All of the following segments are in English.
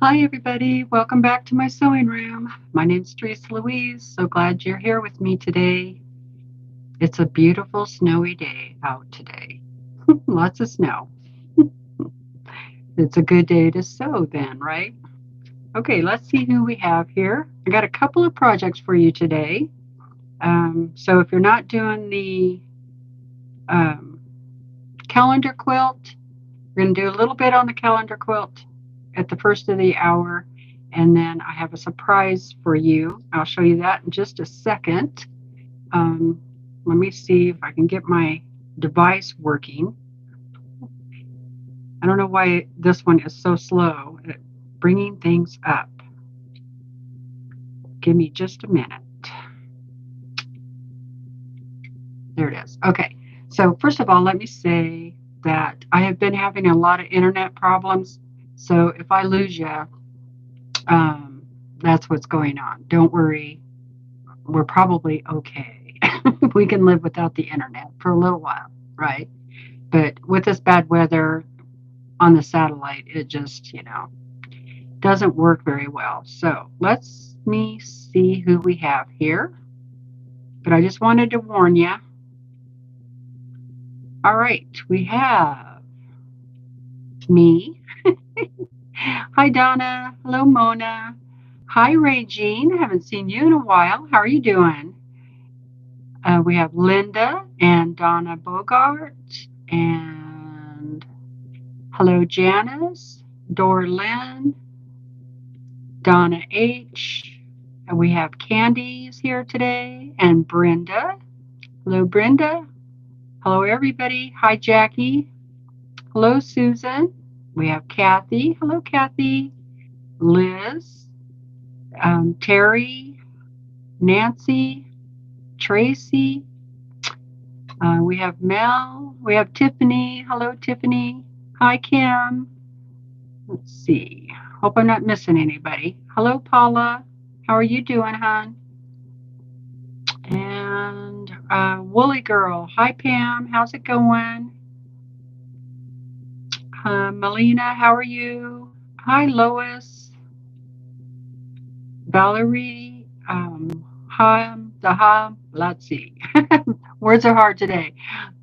Hi everybody, welcome back to my sewing room. My name's TeresaLouise. So glad you're here with me today. It's a beautiful snowy day out today. Lots of snow. It's a good day to sew then, right? Okay, let's see who we have here. I got a couple of projects for you today. So if you're not doing the um, calendar quilt, we're going to do a little bit on the calendar quilt at the first of the hour. And then I have a surprise for you. I'll show you that in just a second. Let me see if I can get my device working. I don't know why this one is so slow at bringing things up. Give me just a minute. There it is. Okay. So first of all, let me say that I have been having a lot of internet problems. So if I lose you, that's what's going on. Don't worry. We're probably okay. We can live without the internet for a little while, right? But with this bad weather on the satellite, it just, doesn't work very well. So let's me see who we have here. But I just wanted to warn you. All right, we have me. Hi, Donna. Hello, Mona. Hi, Ray Jean. I haven't seen you in a while. How are you doing? We have Linda and Donna Bogart. And hello, Janice, Dorlyn, Donna H. And we have Candy's here today. And Brenda. Hello, Brenda. Hello, everybody. Hi, Jackie. Hello, Susan. We have Kathy. Hello, Kathy. Liz. Terry. Nancy. Tracy. We have Mel. We have Tiffany. Hello, Tiffany. Hi, Kim. Let's see. Hope I'm not missing anybody. Hello, Paula. How are you doing, hon? And Woolly Girl. Hi, Pam. How's it going? Melina, how are you? Hi, Lois. Valerie. Let's see. Words are hard today.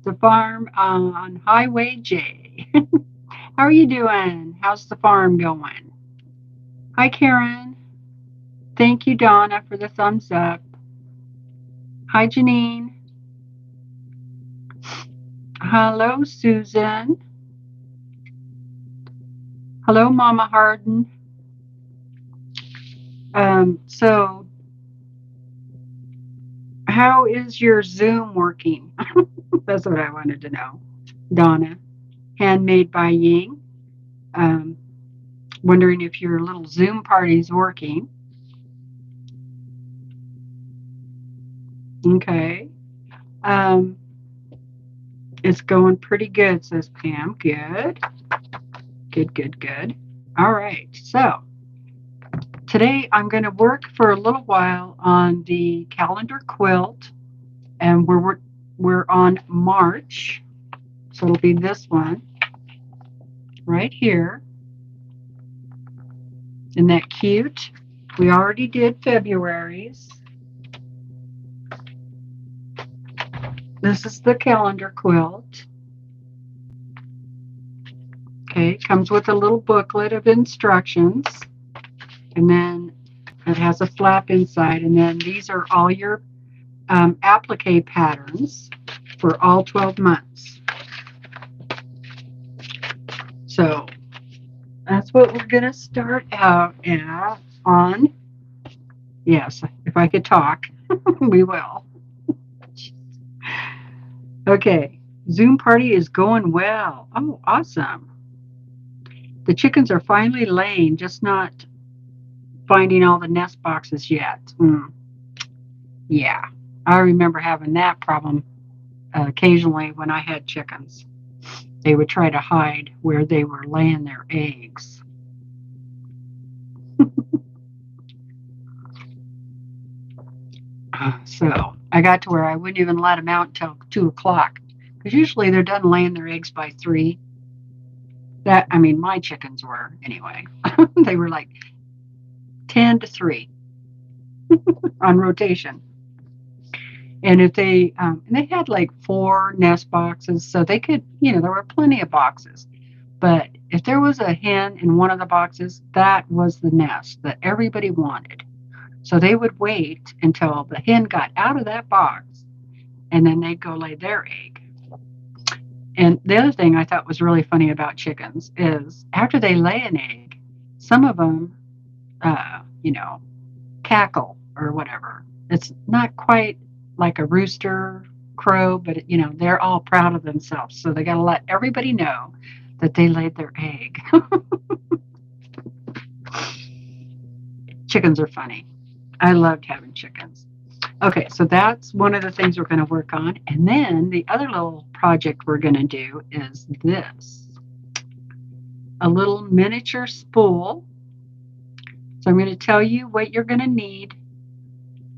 The farm on Highway J. How are you doing? How's the farm going? Hi, Karen. Thank you, Donna, for the thumbs up. Hi, Janine. Hello, Susan. Hello, Mama Harden. So, how is your Zoom working? That's what I wanted to know. Donna, handmade by Ying. Wondering if your little Zoom party is working. Okay. It's going pretty good, says Pam. Good. Good, good, good. All right. So today I'm going to work for a little while on the calendar quilt, and we're on March. So it'll be this one right here. Isn't that cute? We already did February's. This is the calendar quilt. Okay, comes with a little booklet of instructions, and then it has a flap inside, and then these are all your applique patterns for all 12 months. So that's what we're going to start out at on. Yes, if I could talk, we will. Okay, Zoom party is going well. Oh, awesome. The chickens are finally laying, just not finding all the nest boxes yet. Yeah, I remember having that problem occasionally when I had chickens. They would try to hide where they were laying their eggs. So I got to where I wouldn't even let them out until 2 o'clock, because usually they're done laying their eggs by 3. That, I mean, my chickens were anyway. They were like 10 to 3 on rotation. And if and they had like 4 nest boxes, so they could, there were plenty of boxes. But if there was a hen in one of the boxes, that was the nest that everybody wanted. So they would wait until the hen got out of that box, and then they'd go lay their egg. And the other thing I thought was really funny about chickens is after they lay an egg, some of them, cackle or whatever. It's not quite like a rooster crow, but they're all proud of themselves. So they got to let everybody know that they laid their egg. Chickens are funny. I loved having chickens. Okay, so that's one of the things we're going to work on. And then the other little project we're going to do is this. A little miniature spool. So I'm going to tell you what you're going to need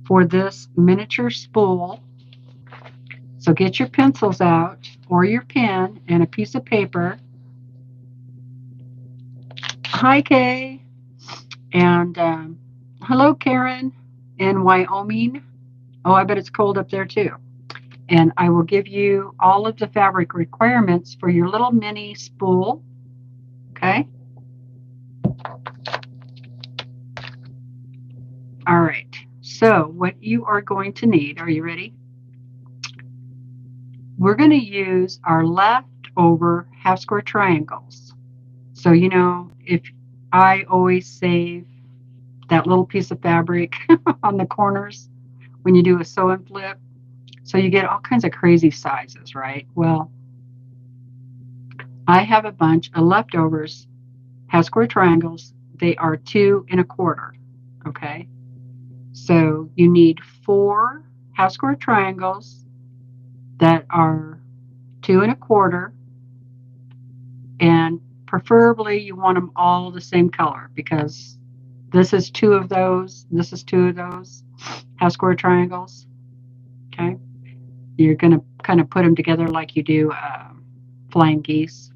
for this miniature spool. So get your pencils out or your pen and a piece of paper. Hi, Kay. And hello, Karen in Wyoming. Oh, I bet it's cold up there too. And I will give you all of the fabric requirements for your little mini spool. Okay. All right. So what you are going to need, are you ready? We're going to use our leftover half square triangles. So, if I always save that little piece of fabric on the corners when you do a sew and flip, so you get all kinds of crazy sizes, right? Well, I have a bunch of leftovers, half square triangles. They are 2 1/4. Okay. So you need 4 half square triangles that are 2 1/4, and preferably you want them all the same color because this is 2 of those, this is 2 of those half square triangles. Okay. You're going to kind of put them together like you do flying geese.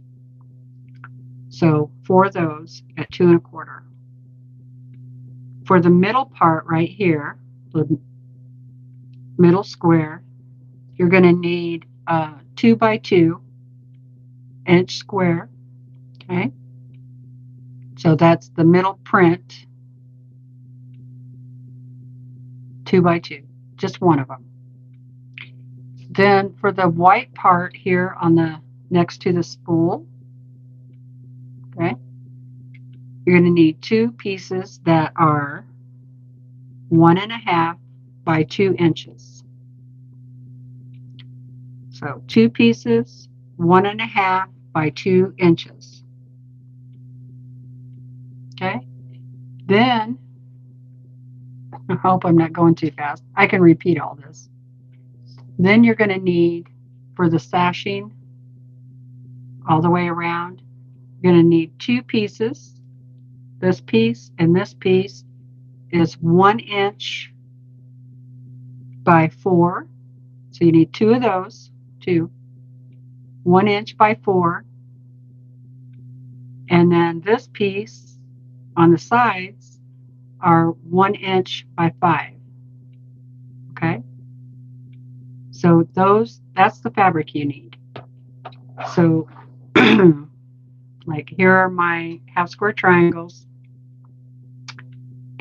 So 4 of those at 2 1/4. For the middle part right here, the middle square, you're going to need a 2 by 2 inch square. Okay. So that's the middle print, 2 by 2, just one of them. Then for the white part here on the next to the spool, okay, you're going to need 2 pieces that are 1 1/2 by 2 inches. So 2 pieces, 1 1/2 by 2 inches. Okay. Then, I hope I'm not going too fast. I can repeat all this. Then you're going to need, for the sashing all the way around, you're going to need 2 pieces. This piece and this piece is 1 inch by 4. So you need 2 of those, 2, 1 inch by 4. And then this piece on the sides are 1 inch by 5. Okay. So that's the fabric you need. So like here are my half square triangles.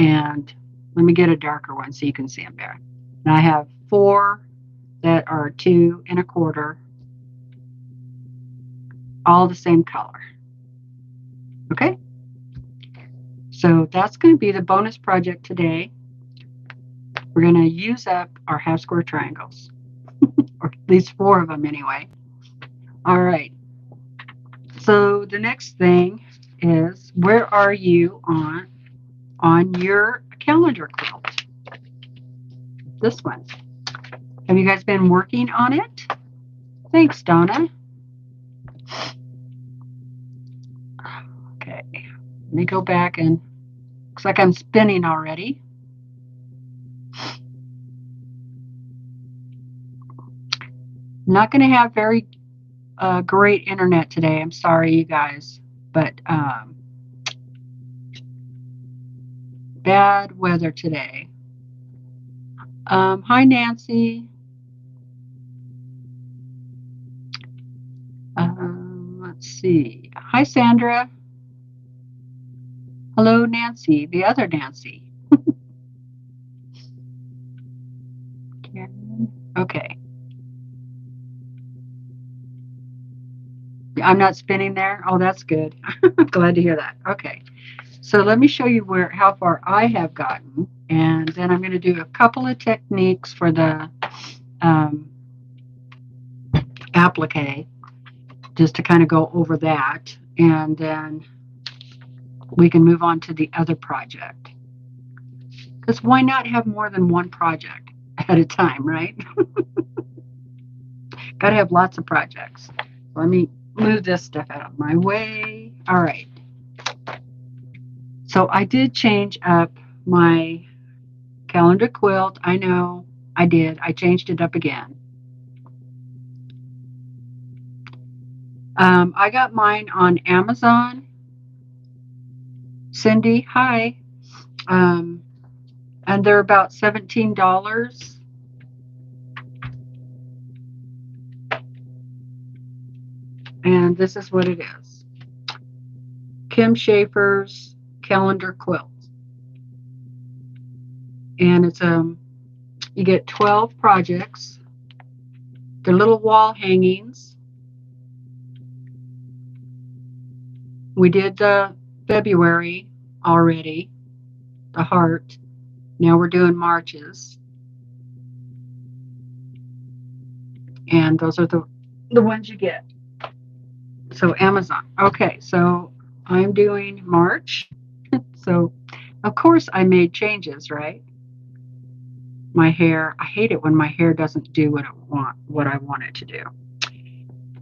And let me get a darker one so you can see them better. And I have 4 that are 2 1/4, all the same color. Okay. So that's going to be the bonus project today. We're going to use up our half square triangles, or at least 4 of them anyway. All right. So the next thing is, where are you on your calendar quilt? This one. Have you guys been working on it? Thanks, Donna. Okay. Let me go back and looks like I'm spinning already. I'm not going to have very great internet today. I'm sorry, you guys. but bad weather today. Hi, Nancy. Let's see. Hi, Sandra. Hello, Nancy, the other Nancy. Okay. I'm not spinning there. Oh, that's good. Glad to hear that. Okay. So let me show you how far I have gotten, and then I'm going to do a couple of techniques for the applique, just to kind of go over that, and then we can move on to the other project. Because why not have more than one project at a time, right? Got to have lots of projects. Let me move this stuff out of my way. All right. So I did change up my calendar quilt. I know I did. I changed it up again. I got mine on Amazon. Cindy, hi. And they're about $17. And this is what it is. Kim Schaefer's calendar quilt. And it's you get 12 projects. They're little wall hangings. We did the February already, the heart. Now we're doing Marches. And those are the ones you get. So Amazon. Okay, so I'm doing March. So of course I made changes, right? My hair, I hate it when my hair doesn't do what I want it to do.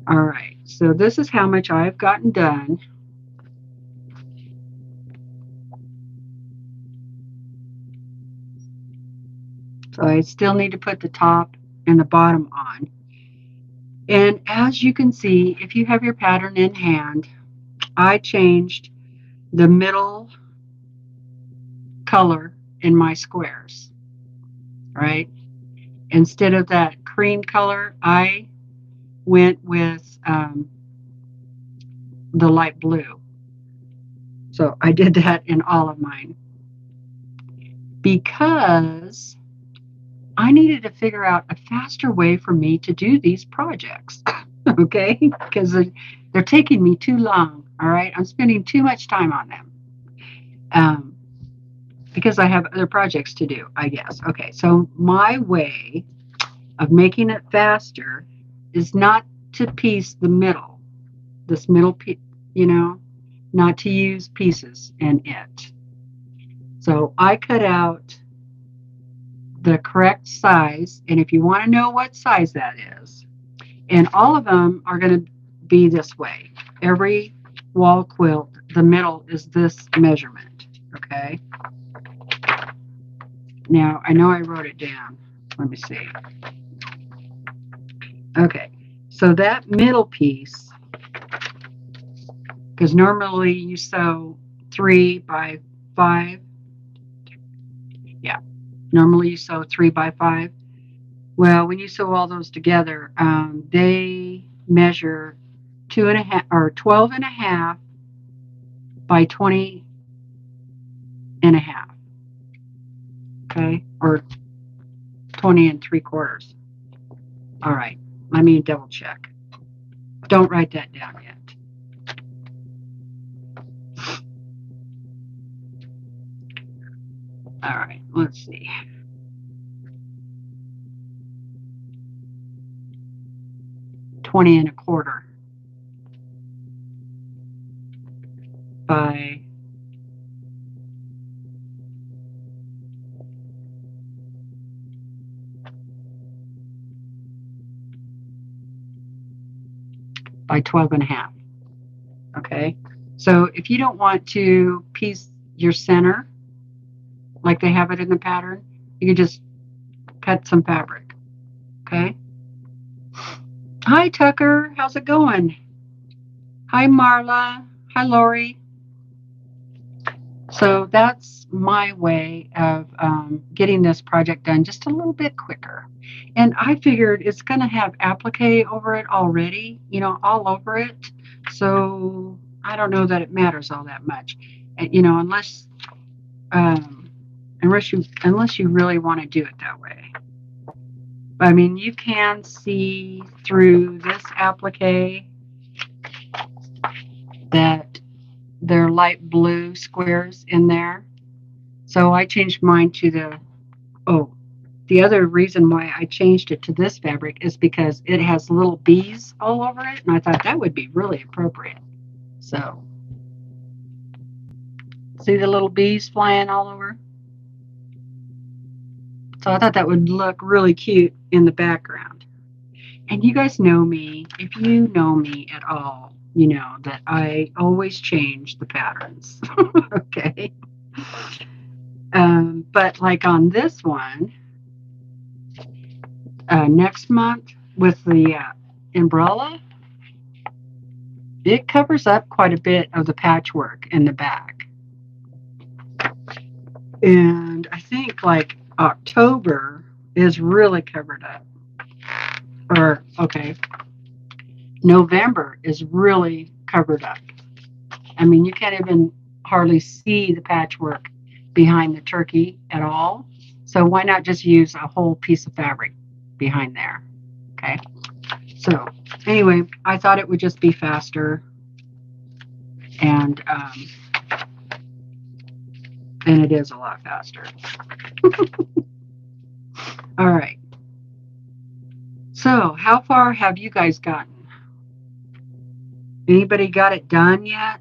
All right, so this is how much I've gotten done. So I still need to put the top and the bottom on. And as you can see, if you have your pattern in hand, I changed the middle color in my squares, right? Instead of that cream color, I went with the light blue. So I did that in all of mine because I needed to figure out a faster way for me to do these projects, okay? Because they're taking me too long, all right? I'm spending too much time on them because I have other projects to do, I guess. Okay, so my way of making it faster is not to piece the middle, this middle piece, not to use pieces in it. So I cut out the correct size, and if you want to know what size that is, and all of them are going to be this way. Every wall quilt, the middle is this measurement, okay? Now, I know I wrote it down. Let me see. Okay, so that middle piece, because normally you sew 3 by 5. Yeah, normally you sew 3 by 5. Well, when you sew all those together, they measure 2.5 or 12.5 by 20.5. Okay, or 20 3/4. All right, let me double check. Don't write that down yet. All right, let's see. $20 1/4 by 12.5. Okay, so if you don't want to piece your center like they have it in the pattern, you can just cut some fabric. Okay. Hi, Tucker. How's it going? Hi, Marla. Hi, Lori. So that's my way of getting this project done just a little bit quicker. And I figured it's going to have applique over it already, you know, all over it. So I don't know that it matters all that much, you know, um, unless you really want to do it that way. I mean, you can see through this applique that they're light blue squares in there. So I changed mine to the other reason why I changed it to this fabric is because it has little bees all over it, and I thought that would be really appropriate. So, see the little bees flying all over? So I thought that would look really cute in the background. And you guys know me, if you know me at all, you know that I always change the patterns. Okay. But like on this one, next month with the umbrella, it covers up quite a bit of the patchwork in the back. And I think like October is really covered up. Or, okay, November is really covered up. I mean, you can't even hardly see the patchwork behind the turkey at all. So why not just use a whole piece of fabric behind there? Okay. So anyway, I thought it would just be faster, and it is a lot faster. All right. So how far have you guys gotten? Anybody got it done yet?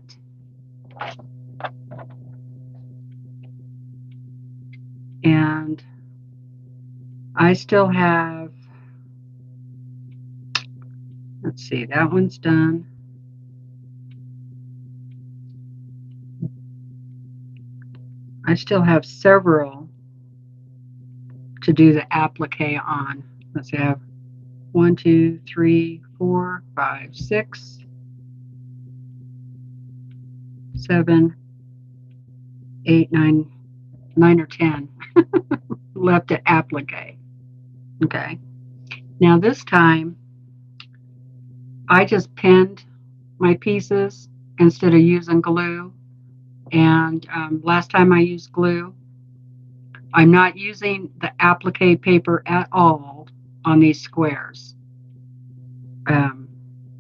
And I still have, let's see, that one's done. I still have several to do the applique on. Let's see, I have 1, 2, 3, 4, 5, 6, 7, 8, 9 or 10 left to applique. Okay. Now this time, I just pinned my pieces instead of using glue. And last time I used glue. I'm not using the applique paper at all on these squares.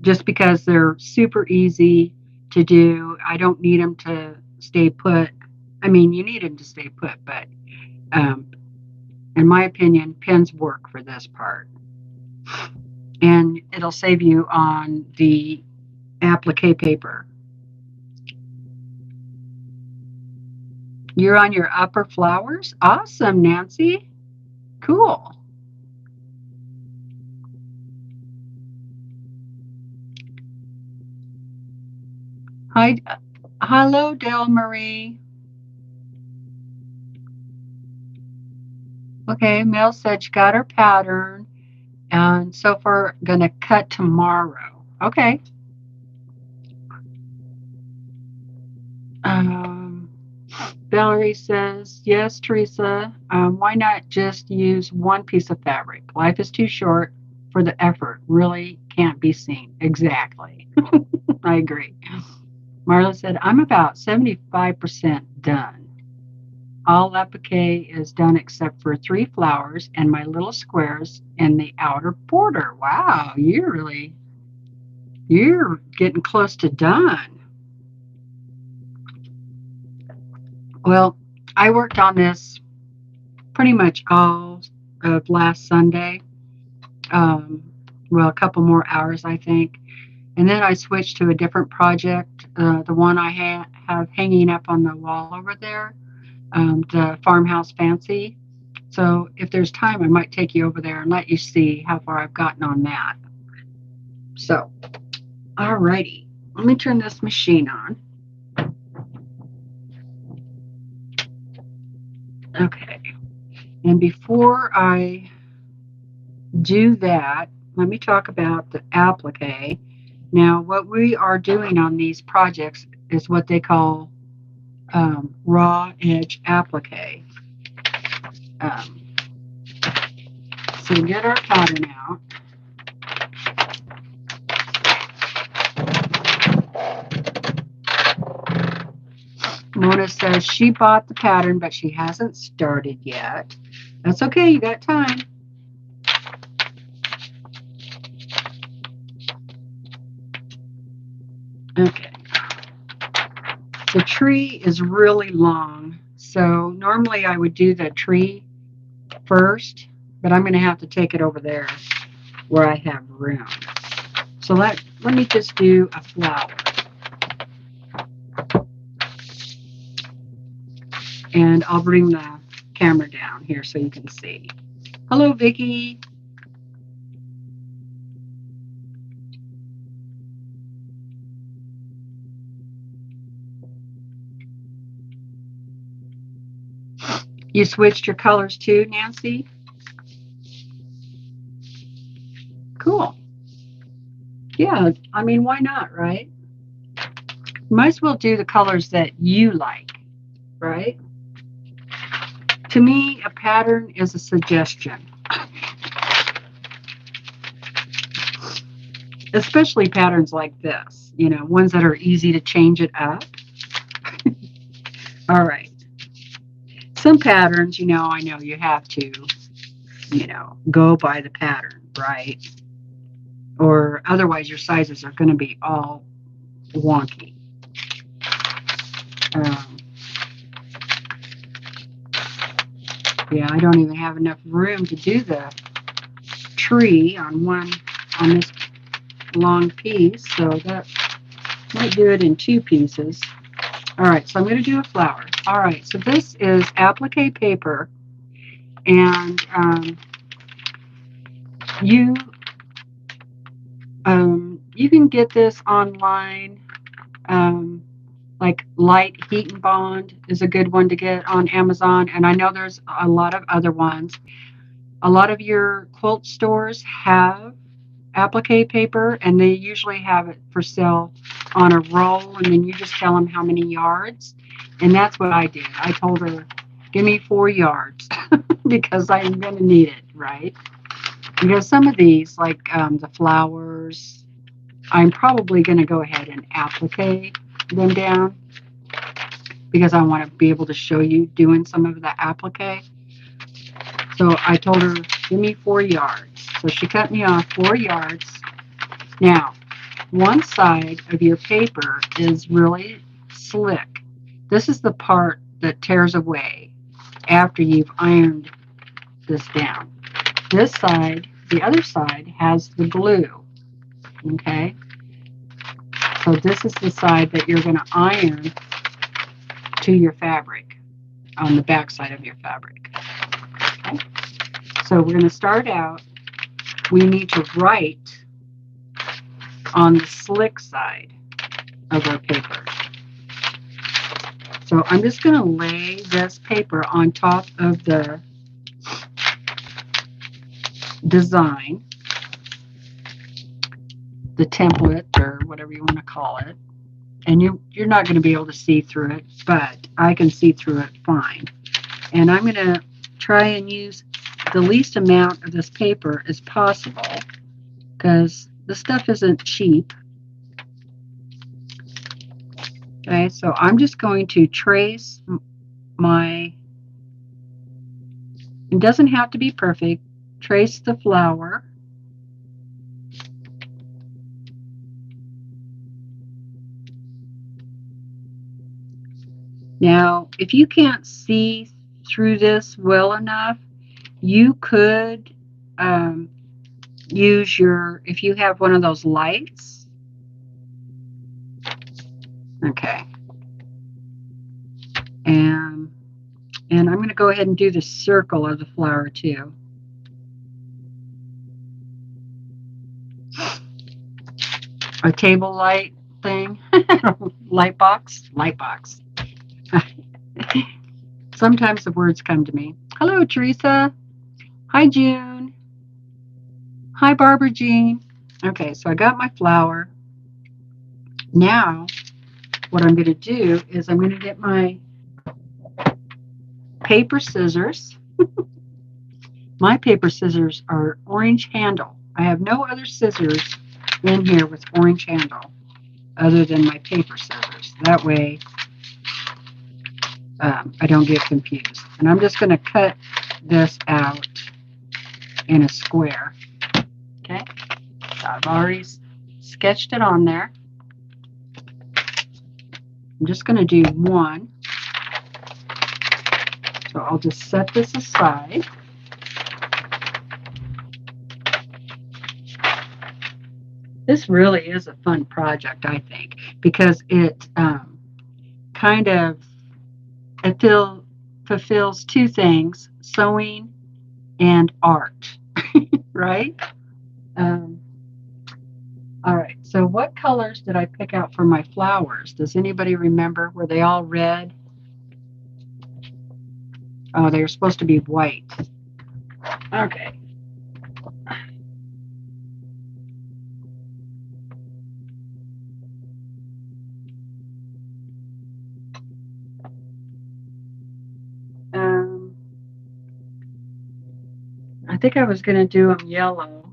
Just because they're super easy to do. I don't need them to stay put. I mean, you need them to stay put, but in my opinion, pins work for this part. And it'll save you on the applique paper. You're on your upper flowers? Awesome, Nancy. Cool. Hi, hello, Del Marie. Okay, Mel said she got her pattern, and so far gonna cut tomorrow. Okay. Valerie says, yes, Teresa, why not just use one piece of fabric? Life is too short for the effort. Really can't be seen. Exactly. I agree. Marla said, I'm about 75% done. All applique is done except for 3 flowers and my little squares in the outer border. Wow, you're getting close to done. Well, I worked on this pretty much all of last Sunday. Well, a couple more hours, I think. And then I switched to a different project, the one I have hanging up on the wall over there, the Farmhouse Fancy. So if there's time, I might take you over there and let you see how far I've gotten on that. So, all righty. Let me turn this machine on. Okay. And before I do that, let me talk about the applique. Now, what we are doing on these projects is what they call raw edge applique. So we get our pattern out. Mona says she bought the pattern, but she hasn't started yet. That's okay, you got time. Okay. The tree is really long, so normally I would do the tree first, but I'm going to have to take it over there where I have room. So let me just do a flower. And I'll bring the camera down here so you can see. Hello, Vicki. You switched your colors too, Nancy? Cool. Yeah, I mean, why not, right? You might as well do the colors that you like, right? To me, a pattern is a suggestion. Especially patterns like this, you know, ones that are easy to change it up. All right. Some patterns, you know, I know you have to, you know, go by the pattern, right? Or otherwise your sizes are going to be all wonky. Yeah, I don't even have enough room to do the tree on this long piece, so that might do it in 2 pieces. All right, so I'm going to do a flower. All right, so this is applique paper, and you can get this online. Like Light Heat and Bond is a good one to get on Amazon, and I know there's a lot of other ones. A lot of your quilt stores have applique paper, and they usually have it for sale on a roll, and then you just tell them how many yards, and that's what I did. I told her, give me 4 yards because I'm going to need it, right? Because some of these, like the flowers, I'm probably going to go ahead and applique them down because I want to be able to show you doing some of the applique. So I told her, give me 4 yards. So she cut me off 4 yards. Now, one side of your paper is really slick. This is the part that tears away after you've ironed this down. This side, the other side, has the glue. Okay? So this is the side that you're going to iron to your fabric, on the back side of your fabric. Okay? So we're going to start out, we need to write on the slick side of our paper. So I'm just going to lay this paper on top of the design, the template, or whatever you want to call it. And you're not going to be able to see through it, but I can see through it fine. And I'm going to try and use the least amount of this paper as possible because this stuff isn't cheap. Okay, so I'm just going to trace it doesn't have to be perfect, trace the flower. Now, if you can't see through this well enough, you could use if you have one of those lights. Okay. And I'm going to go ahead and do the circle of the flower too. A table light thing. Light box. Sometimes the words come to me. Hello, Teresa. Hi, June. Hi, Barbara Jean. Okay, so I got my flower. Now, what I'm going to do is I'm going to get my paper scissors. My paper scissors are orange handle. I have no other scissors in here with orange handle other than my paper scissors. That way I don't get confused. And I'm just going to cut this out in a square. Okay, so I've already sketched it on there. I'm just going to do one. So I'll just set this aside. This really is a fun project, I think, because it kind of fulfills two things: sewing and art, right? All right, so what colors did I pick out for my flowers? Does anybody remember? Were they all red? Oh, they were supposed to be white. Okay. I think I was going to do them yellow.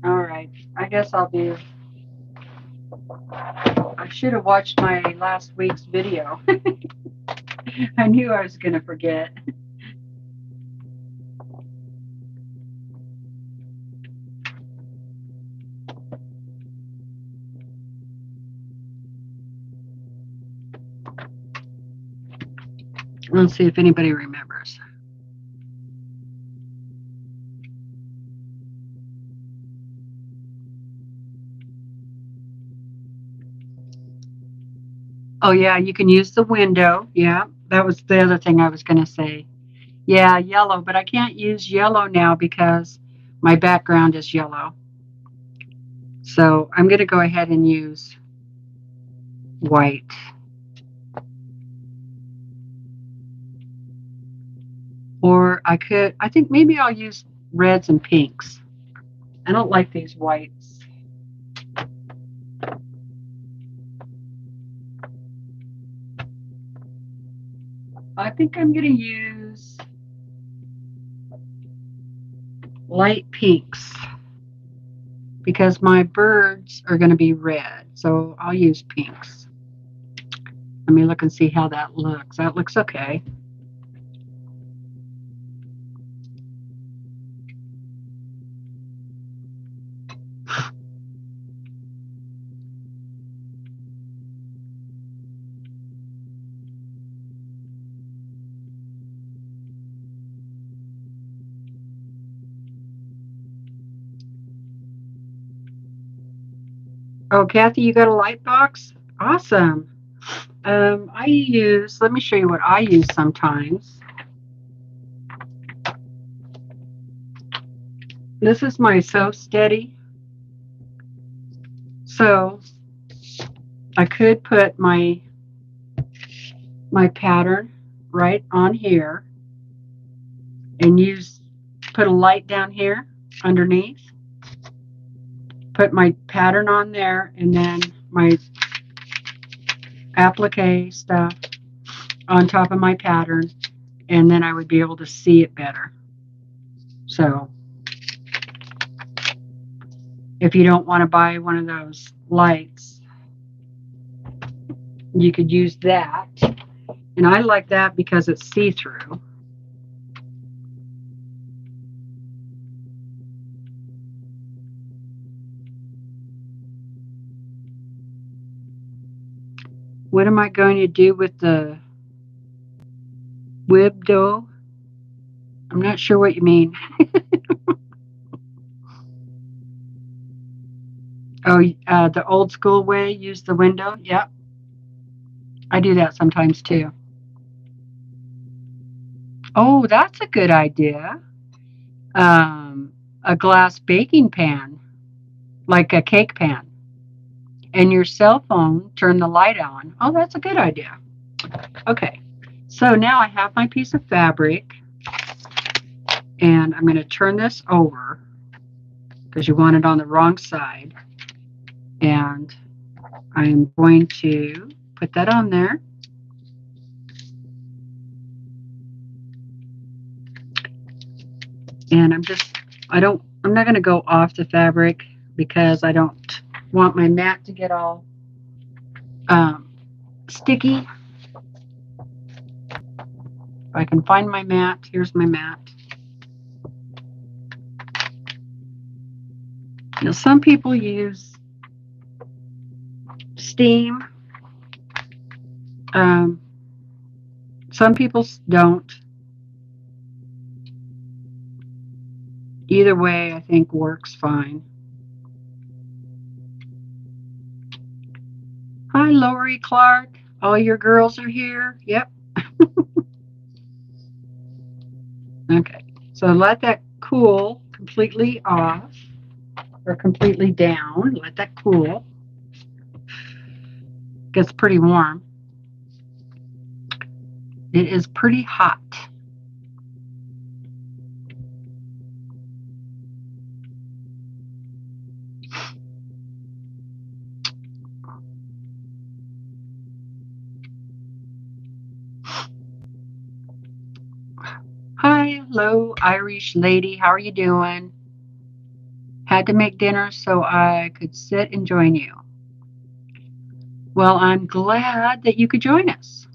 All right, I guess I'll do. I should have watched my last week's video. I knew I was going to forget. Let's see if anybody remembers. Oh, yeah, you can use the window. Yeah, that was the other thing I was going to say. Yeah, yellow, but I can't use yellow now because my background is yellow. So I'm going to go ahead and use white. Or I think maybe I'll use reds and pinks. I don't like these whites. I think I'm going to use light pinks because my birds are going to be red. So I'll use pinks. Let me look and see how that looks. That looks okay. Oh, Kathy, you got a light box? Awesome. Let me show you what I use sometimes. This is my Sew Steady. So I could put my pattern right on here and put a light down here underneath. Put my pattern on there and then my applique stuff on top of my pattern, and then I would be able to see it better. So if you don't want to buy one of those lights, you could use that. And I like that because it's see-through. What am I going to do with the Wibdo? I'm not sure what you mean. Oh, the old school way, use the window? Yep. I do that sometimes too. Oh, that's a good idea. A glass baking pan, like a cake pan. And your cell phone, turn the light on. Oh, that's a good idea. Okay, so now I have my piece of fabric, and I'm going to turn this over. because you want it on the wrong side. And I'm going to put that on there. And I'm not going to go off the fabric because I don't want my mat to get all sticky. If I can find my mat, here's my mat. Now, some people use steam. Some people don't. Either way, I think works fine. Hi, Lori Clark. All your girls are here. Yep. Okay, so let that cool completely off or completely down. Let that cool. Gets pretty warm. It is pretty hot. Hi, hello, Irish lady. How are you doing? Had to make dinner so I could sit and join you. Well, I'm glad that you could join us.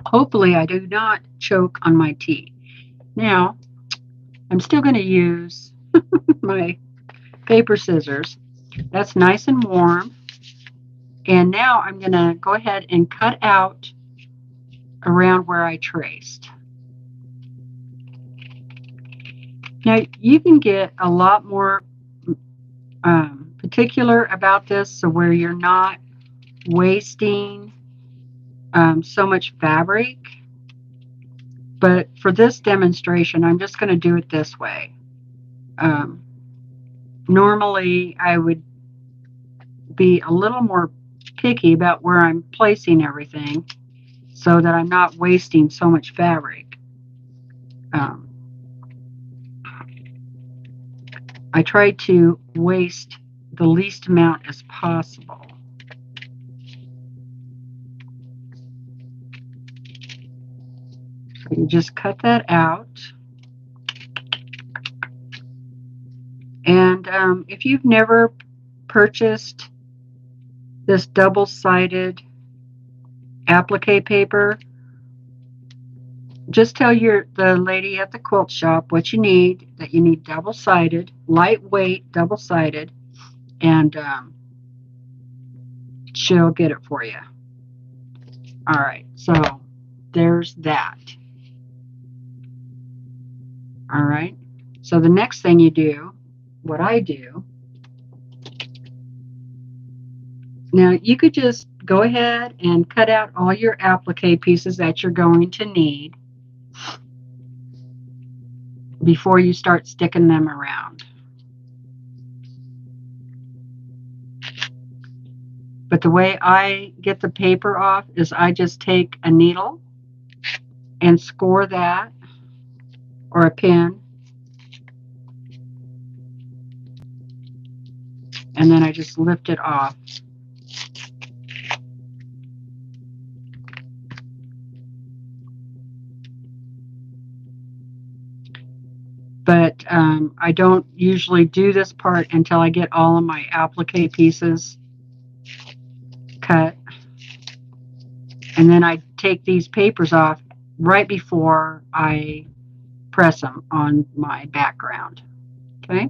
Hopefully I do not choke on my tea. Now, I'm still going to use my paper scissors. That's nice and warm. And now I'm going to go ahead and cut out around where I traced. Now, you can get a lot more particular about this, so where you're not wasting so much fabric. But for this demonstration, I'm just going to do it this way. Normally, I would be a little more picky about where I'm placing everything so that I'm not wasting so much fabric. I try to waste the least amount as possible. So you just cut that out. And if you've never purchased this double-sided applique paper, just tell the lady at the quilt shop what you need, that you need double-sided, lightweight, double-sided, and she'll get it for you. All right, so there's that. All right, so the next thing you do, what I do, now you could just go ahead and cut out all your applique pieces that you're going to need before you start sticking them around. But the way I get the paper off is I just take a needle and score that, or a pin, and then I just lift it off. But I don't usually do this part until I get all of my applique pieces cut. And then I take these papers off right before I press them on my background. Okay?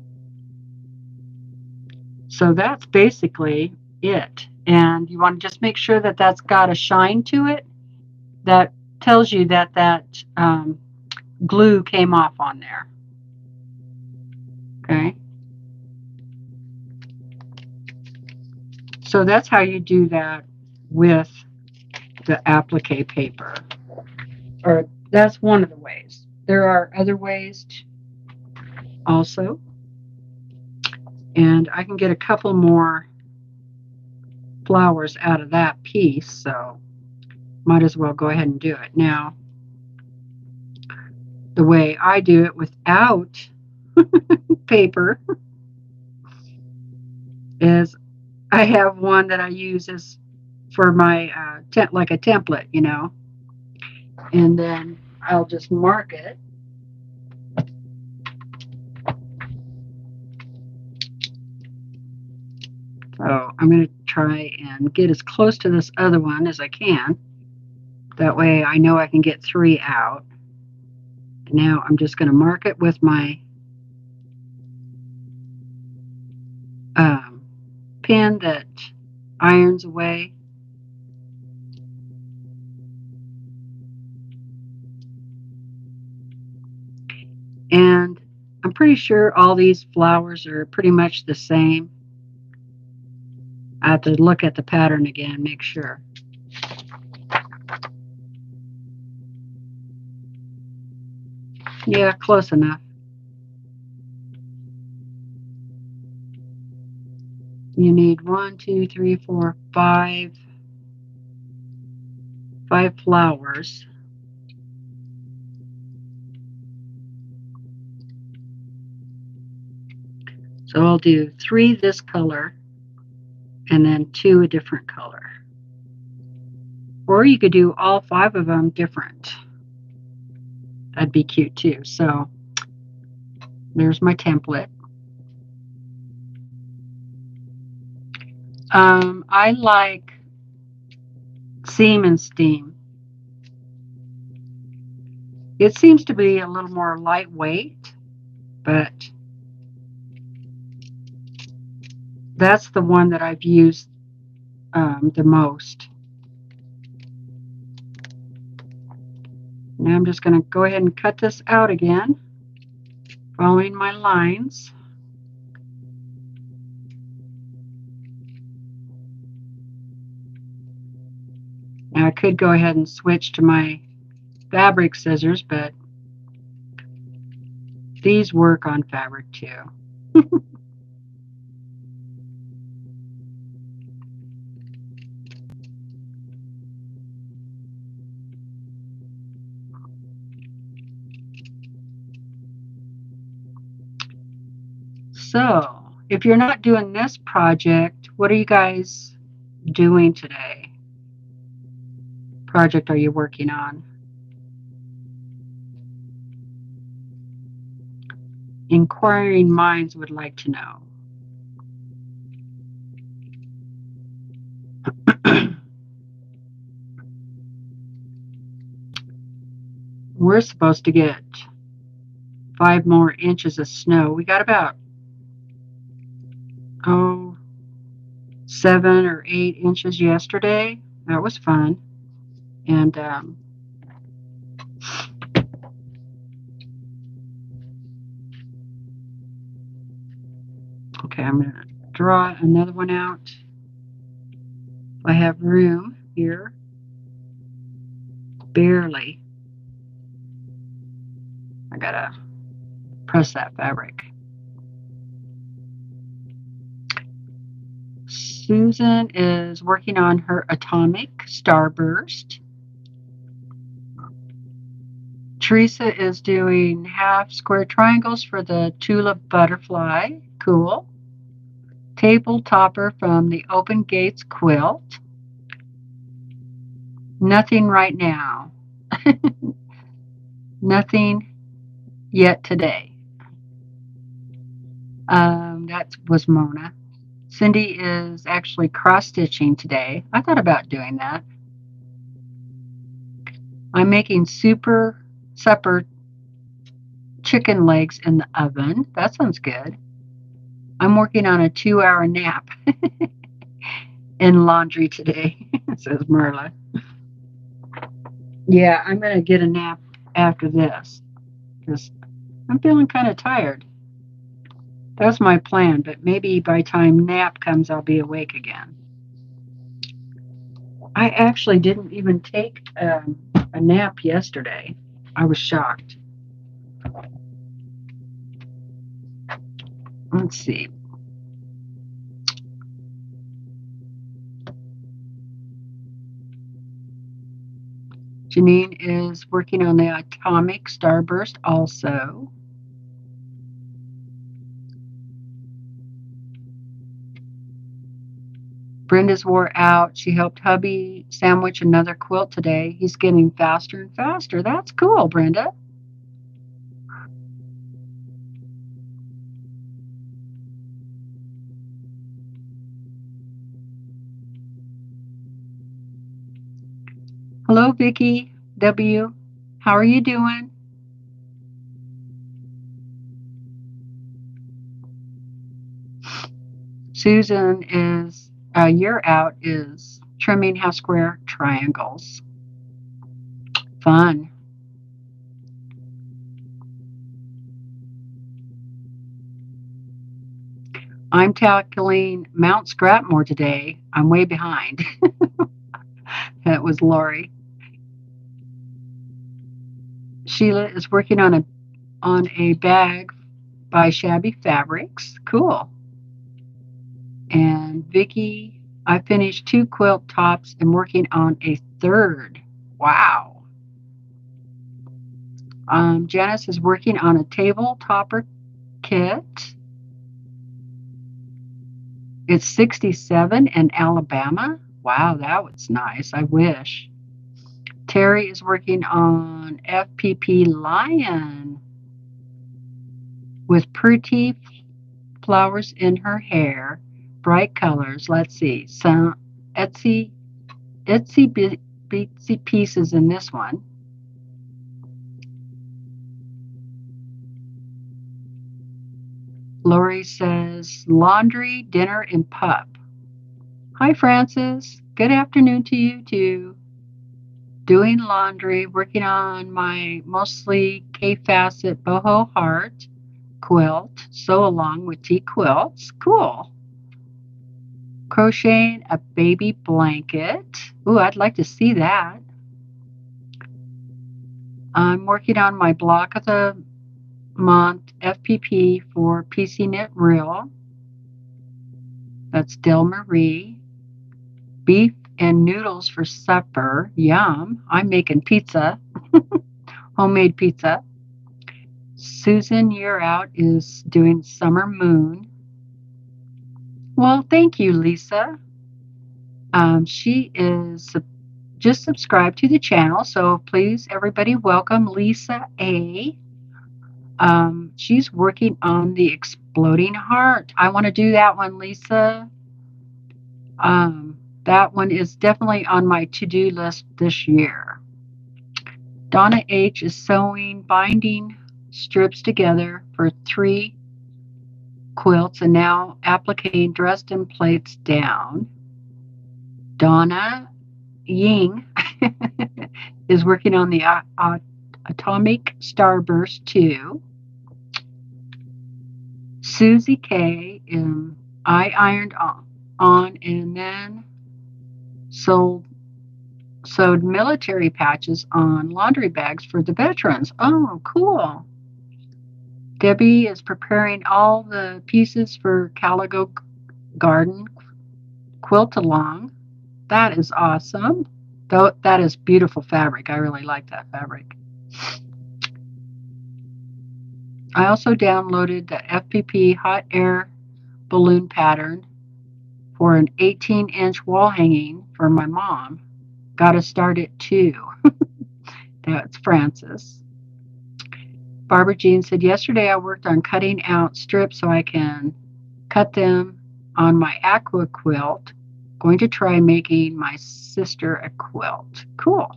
So that's basically it. And you want to just make sure that that's got a shine to it. That tells you that that glue came off on there. Okay? So that's how you do that with the applique paper. Or that's one of the ways. There are other ways also. And I can get a couple more flowers out of that piece, so might as well go ahead and do it. Now, the way I do it without paper is I have one that I use as for my like a template, you know, and then I'll just mark it. So I'm going to try and get as close to this other one as I can. That way I know I can get 3 out. And now I'm just going to mark it with my pin that irons away. And I'm pretty sure all these flowers are pretty much the same. I have to look at the pattern again, make sure. Yeah, close enough. You need 1, 2, 3, 4, 5 flowers. So I'll do 3 this color and then 2 a different color. Or you could do all 5 of them different. That'd be cute too. So there's my template. I like Seam and Steam. It seems to be a little more lightweight, but that's the one that I've used the most. Now I'm just going to go ahead and cut this out again, following my lines. Now I could go ahead and switch to my fabric scissors, but these work on fabric too. So, if you're not doing this project, what are you guys doing today? Project are you working on? Inquiring minds would like to know. We're supposed to get 5 more inches of snow. We got about 7 or 8 inches yesterday. That was fun. And okay, I'm going to draw another one out. I have room here. Barely. I gotta press that fabric. Susan is working on her atomic starburst. Teresa is doing half square triangles for the tulip butterfly. Cool. Table topper from the Open Gates quilt. Nothing right now. Nothing yet today. That was Mona. Cindy is actually cross-stitching today. I thought about doing that. I'm making supper chicken legs in the oven. That sounds good. I'm working on a 2-hour nap in laundry today, says Merla. Yeah, I'm going to get a nap after this because I'm feeling kind of tired. That's my plan, but maybe by the time nap comes, I'll be awake again. I actually didn't even take a nap yesterday. I was shocked. Let's see. Janine is working on the atomic starburst also. Brenda's wore out. She helped hubby sandwich another quilt today. He's getting faster and faster. That's cool, Brenda. Hello, Vicki W. How are you doing? Susan is a year out is trimming half square triangles. Fun. I'm tackling Mount Scrapmore today. I'm way behind. That was Lori. Sheila is working on a bag by Shabby Fabrics. Cool. And Vicki, I finished 2 quilt tops and working on a third. Wow. Janice is working on a table topper kit. It's 67 in Alabama. Wow, that was nice. I wish. Terry is working on FPP Lion with pretty flowers in her hair, bright colors. Let's see, some itsy bitsy pieces in this one. Lori says, laundry, dinner, and pup. Hi, Francis. Good afternoon to you, too. Doing laundry, working on my mostly K-facet boho heart quilt, sew along with T quilts. Cool. Crocheting a baby blanket. Ooh, I'd like to see that. I'm working on my block of the month FPP for PC Knit Reel. That's Del Marie. Beef and noodles for supper. Yum. I'm making pizza. Homemade pizza. Susan Year Out is doing Summer Moon. Well, thank you, Lisa. She is just subscribed to the channel, so please, everybody, welcome Lisa A. She's working on the Exploding Heart. I want to do that one, Lisa. That one is definitely on my to-do list this year. Donna H is sewing binding strips together for 3 quilts and now appliquing Dresden plates down. Donna Ying is working on the Atomic Starburst 2. Susie K. I ironed on and then sewed military patches on laundry bags for the veterans. Oh, cool. Debbie is preparing all the pieces for Calico Garden quilt along. That is awesome. That is beautiful fabric. I really like that fabric. I also downloaded the FPP hot air balloon pattern for an 18-inch wall hanging for my mom. Got to start it too. That's Francis. Barbara Jean said, yesterday I worked on cutting out strips so I can cut them on my aqua quilt. Going to try making my sister a quilt. Cool.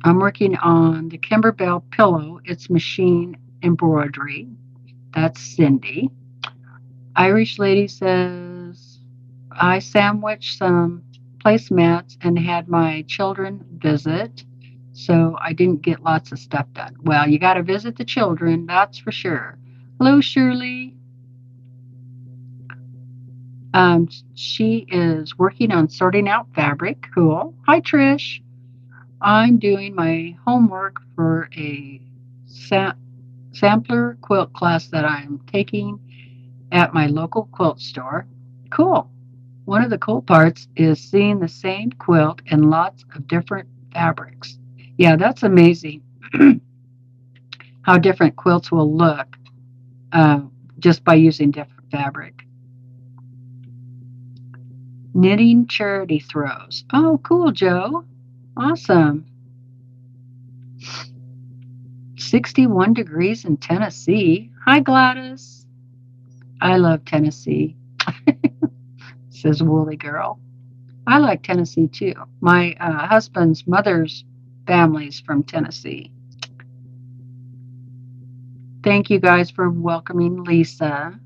I'm working on the Kimberbell pillow. It's machine embroidery. That's Cindy. Irish Lady says, I sandwiched some placemats and had my children visit, so I didn't get lots of stuff done. Well, you got to visit the children, that's for sure. Hello, Shirley. She is working on sorting out fabric. Cool. Hi, Trish. I'm doing my homework for a sampler quilt class that I'm taking at my local quilt store. Cool. One of the cool parts is seeing the same quilt in lots of different fabrics. Yeah, that's amazing how different quilts will look uh, just by using different fabric. Knitting charity throws. Oh, cool, Joe. Awesome. 61 degrees in Tennessee. Hi, Gladys. I love Tennessee, says Woolly Girl. I like Tennessee too. My husband's mother's family's from Tennessee. Thank you guys for welcoming Lisa.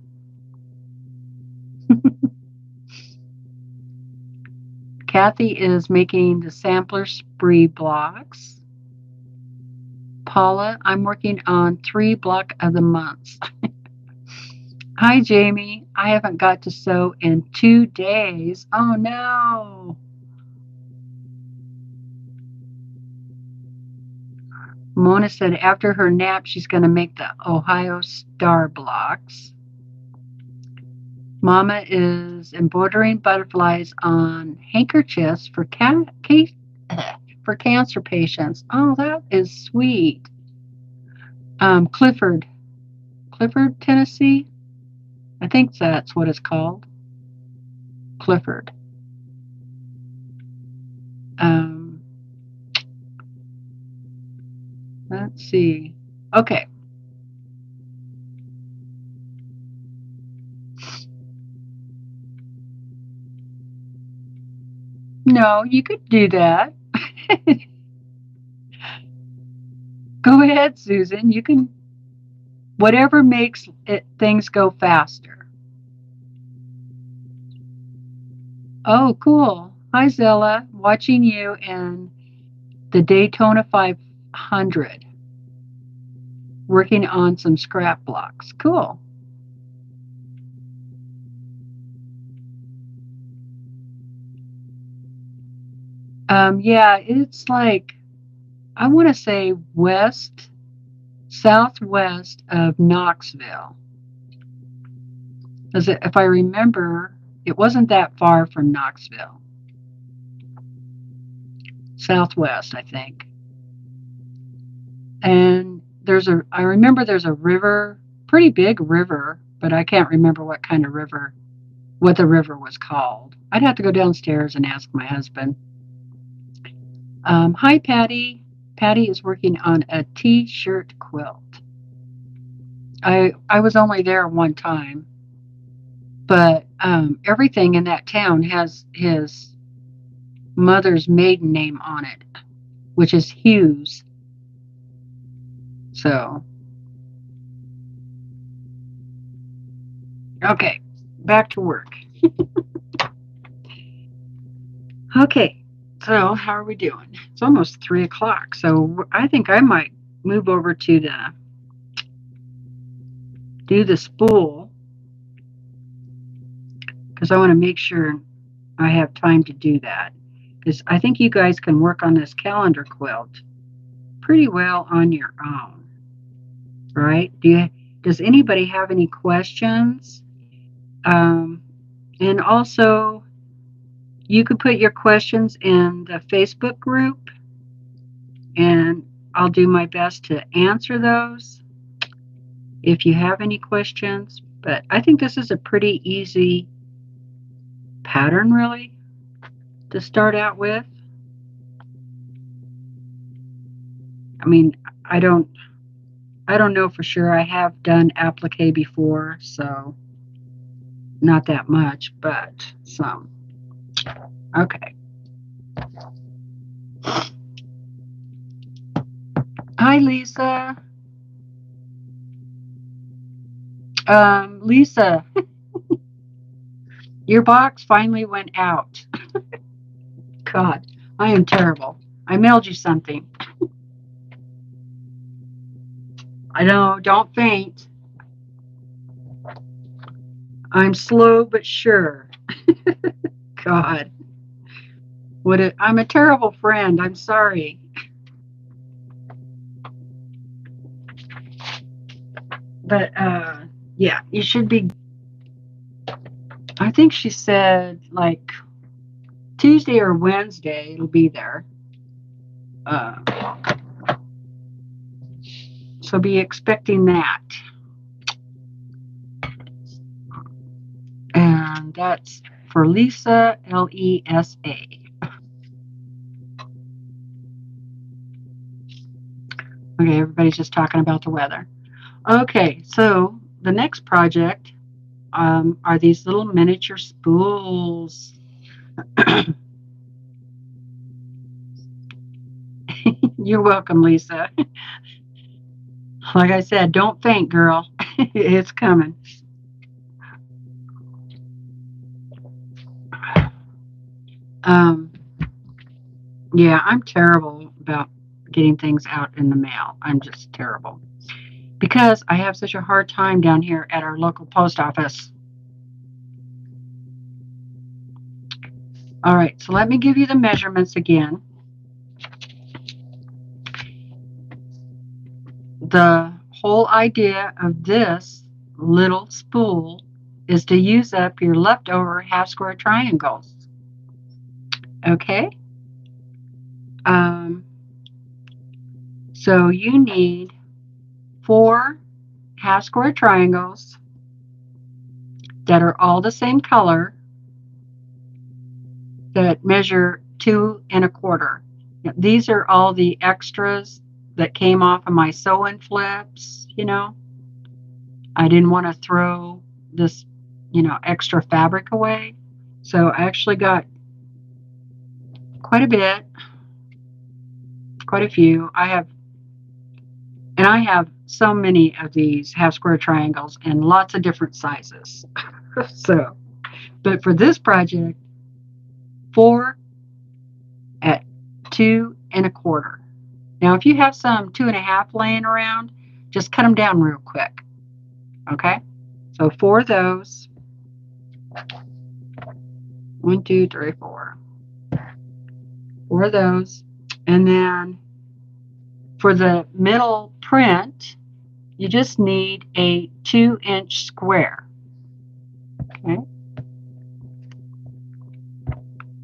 Kathy is making the sampler spree blocks. Paula, I'm working on 3 block of the months. Hi, Jamie. I haven't got to sew in 2 days. Oh, no. Mona said after her nap, she's going to make the Ohio Star blocks. Mama is embroidering butterflies on handkerchiefs for cancer patients. Oh, that is sweet. Clifford, Tennessee. I think that's what it's called. Clifford. Let's see. Okay. No, you could do that. Go ahead, Susan. You can, whatever makes things go faster. Oh, cool. Hi, Zilla. Watching you in the Daytona 500. Working on some scrap blocks. Cool. Yeah, it's like, I want to say southwest of Knoxville. If I remember, it wasn't that far from Knoxville. Southwest, I think. And I remember there's a river, pretty big river, but I can't remember what the river was called. I'd have to go downstairs and ask my husband. Hi, Patty. Patty is working on a t-shirt quilt. I was only there one time, but everything in that town has his mother's maiden name on it, which is Hughes. So, okay, back to work. Okay, so how are we doing? It's almost 3 o'clock, so I think I might move over to do the spool because I want to make sure I have time to do that. Because I think you guys can work on this calendar quilt pretty well on your own, right? Does anybody have any questions? And also, you could put your questions in the Facebook group, and I'll do my best to answer those if you have any questions. But I think this is a pretty easy pattern, really, to start out with. I mean, I don't know for sure. I have done applique before, so not that much, but some. Okay. Hi, Lisa. Lisa, your box finally went out. God, I am terrible. I mailed you something. I know, don't faint. I'm slow but sure. God. I'm a terrible friend. I'm sorry. But yeah, you should be. I think she said like Tuesday or Wednesday it'll be there. So be expecting that. And that's for Lisa, Lesa. Okay, everybody's just talking about the weather. Okay, so the next project are these little miniature spools. You're welcome, Lisa. Like I said, don't faint, girl. It's coming. Yeah, I'm terrible about getting things out in the mail. I'm just terrible because I have such a hard time down here at our local post office. All right, so let me give you the measurements again. The whole idea of this little spool is to use up your leftover half square triangles. Okay? So you need 4 half square triangles that are all the same color that measure 2 1/4. These are all the extras that came off of my sew-in flips, you know. I didn't want to throw this, extra fabric away. So I actually got quite a bit, quite a few. I have so many of these half square triangles in lots of different sizes. So, but for this project, 4 at 2 1/4. Now, if you have some 2 1/2 laying around, just cut them down real quick. Okay? So 4 of those. 1, 2, 3, 4. 4 of those. And then for the middle print, you just need a 2-inch square. Okay?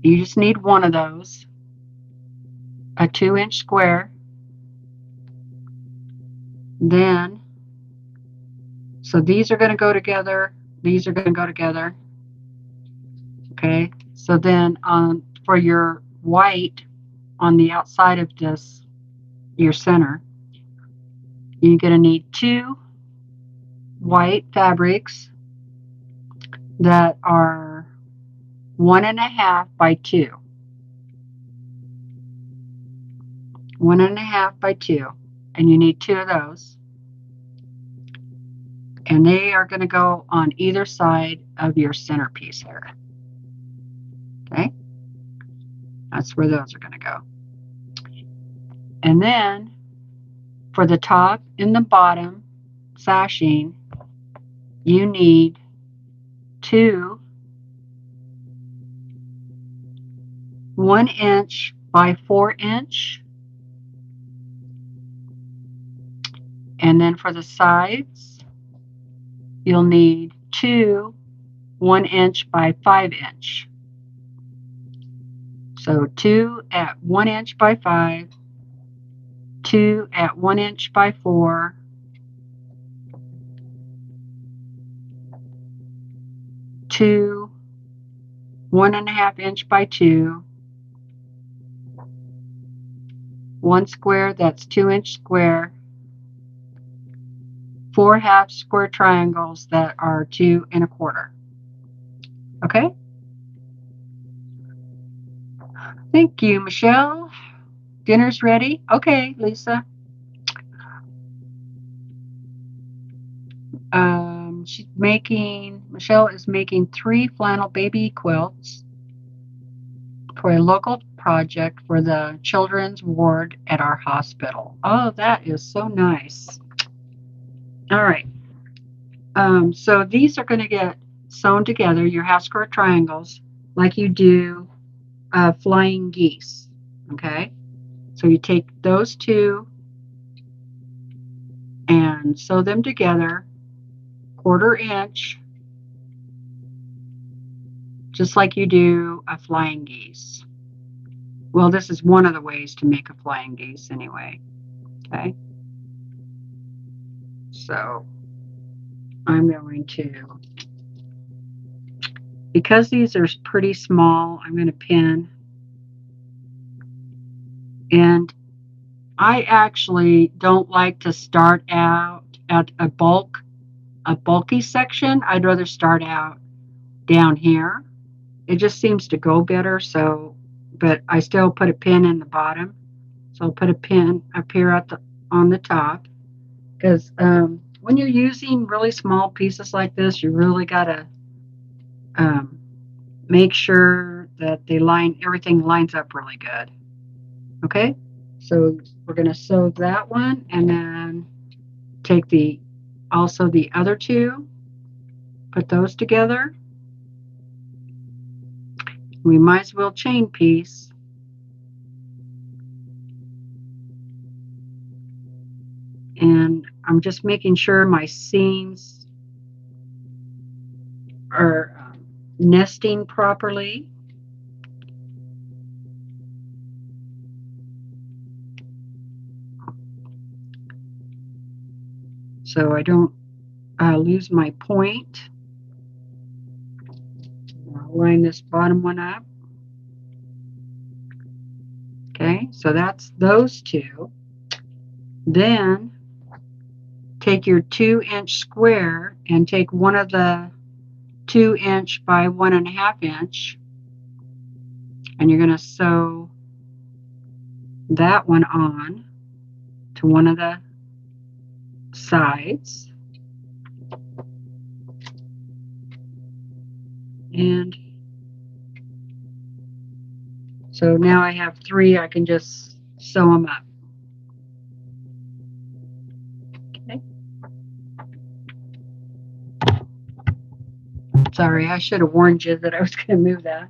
You just need one of those, a 2-inch square. Then, so these are going to go together. These are going to go together. Okay, so then for your white on the outside of this, your center, you're going to need 2 white fabrics that are 1 1/2 by 2. 1 1/2 by 2. And you need 2 of those. And they are going to go on either side of your centerpiece here. Okay? That's where those are going to go. And then for the top and the bottom sashing, you need 2 1-inch by 4-inch. And then for the sides, you'll need 2 1-inch by 5-inch. So 2 at 1-inch by 5, 2 at 1-inch by 4, 2 1 1/2-inch by 2, 1 square that's 2-inch square, 4 half square triangles that are 2 1/4. Okay? Thank you, Michelle. Dinner's ready? Okay, Lisa. Michelle is making 3 flannel baby quilts for a local project for the children's ward at our hospital. Oh, that is so nice. All right. So these are going to get sewn together, your half square triangles, like you do flying geese. Okay? So you take those 2 and sew them together, 1/4 inch just like you do a flying geese. Well, this is one of the ways to make a flying geese anyway. Okay. So I'm going to, because these are pretty small, I'm going to pin. And I actually don't like to start out at a bulky section. I'd rather start out down here. It just seems to go better. So, but I still put a pin in the bottom. So I'll put a pin up here at on the top, because when you're using really small pieces like this, you really gotta make sure that everything lines up really good. Okay, so we're gonna sew that one, and then take also the other two, put those together. We might as well chain piece. And I'm just making sure my seams are nesting properly. So I don't lose my point. I'll line this bottom one up. Okay, so that's those two. Then take your 2-inch square and take one of the 2-inch by 1.5 inch, and you're going to sew that one on to one of the sides. And so now I have 3, I can just sew them up. Okay. Sorry, I should have warned you that I was going to move that.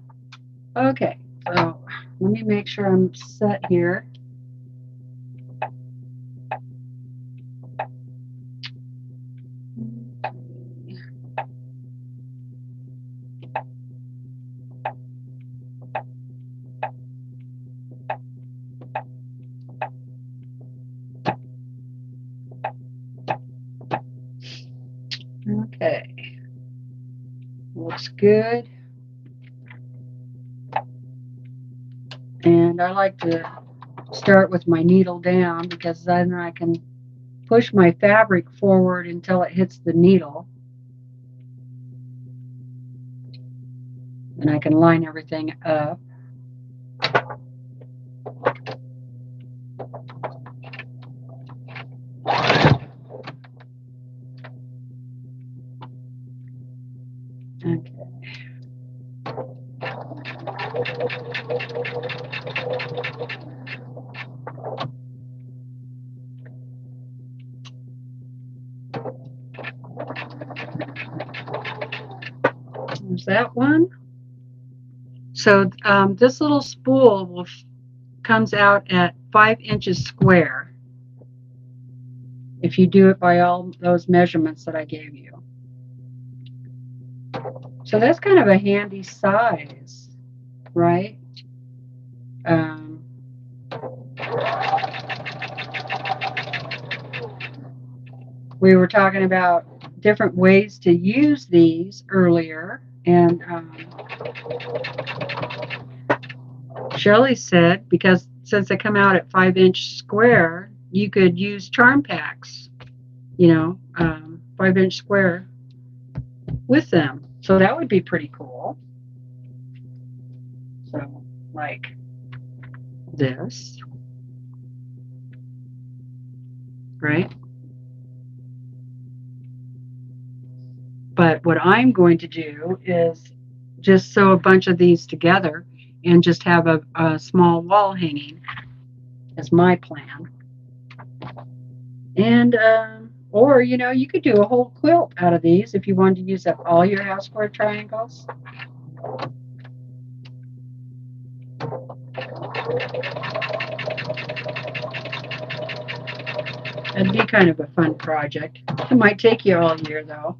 Okay, so let me make sure I'm set here. Okay, looks good. And I like to start with my needle down, because then I can push my fabric forward until it hits the needle. And I can line everything up. Okay. There's that one. So this little spool comes out at 5 inches square if you do it by all those measurements that I gave you. So that's kind of a handy size, right? We were talking about different ways to use these earlier, and Shelley said, because since they come out at 5-inch square, you could use charm packs, 5-inch square with them. So that would be pretty cool. So like this, right? But what I'm going to do is just sew a bunch of these together and just have a small wall hanging as my plan. And or you could do a whole quilt out of these if you wanted to use up all your house square triangles. That'd be kind of a fun project. It might take you all year though.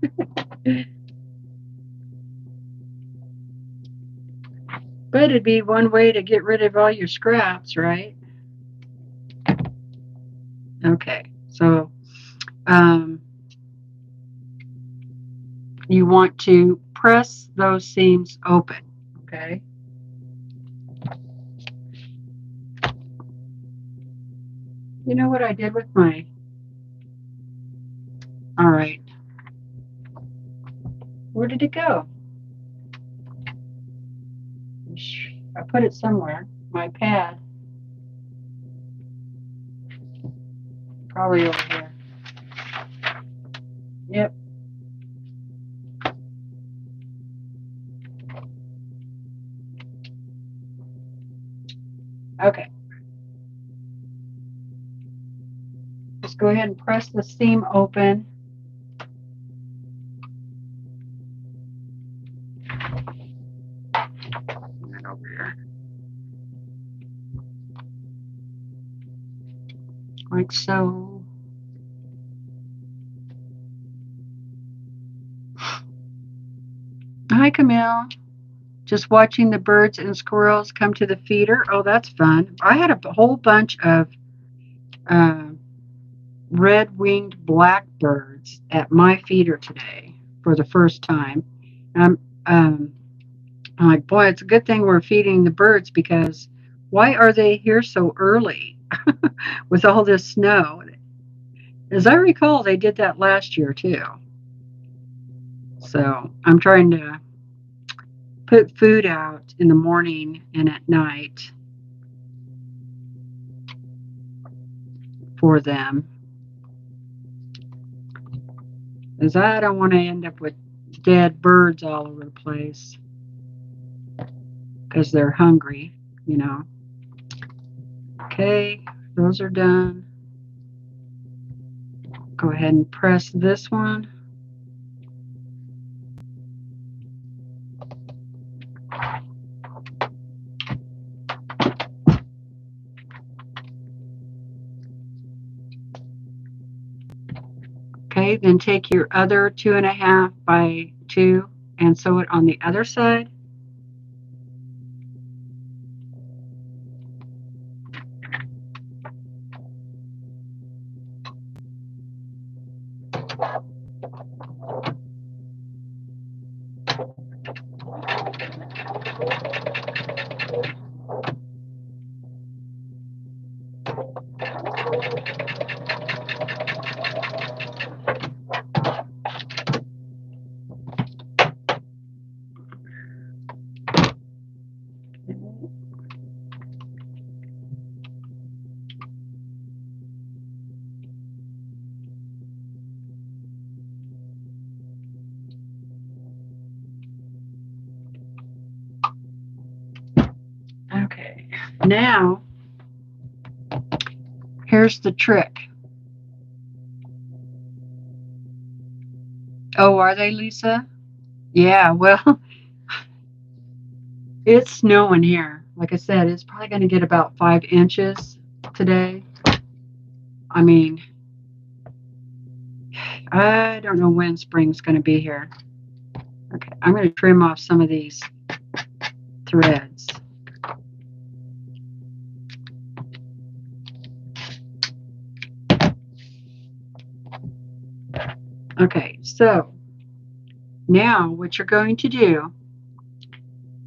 But it'd be one way to get rid of all your scraps, right? Okay, so you want to press those seams open, okay? You know what I did with my... All right. Where did it go? I put it somewhere. My pad. Probably over here. Yep. Okay. Just go ahead and press the seam open. And over here. Like so. Hi, Camille. Just watching the birds and squirrels come to the feeder. Oh, that's fun. I had a whole bunch of red-winged blackbirds at my feeder today for the first time. I'm like, boy, it's a good thing we're feeding the birds, because why are they here so early with all this snow? As I recall, they did that last year too. So I'm trying to put food out in the morning and at night for them, because I don't want to end up with dead birds all over the place because they're hungry, you know. Okay, those are done. Go ahead and press this one. Okay, then take your other 2.5 by 2 and sew it on the other side. Okay, now here's the trick. Oh, are they, Lisa? Yeah, well, it's snowing here. Like I said, it's probably going to get about 5 inches today. I mean, I don't know when spring's going to be here. Okay, I'm going to trim off some of these threads. Okay, so now what you're going to do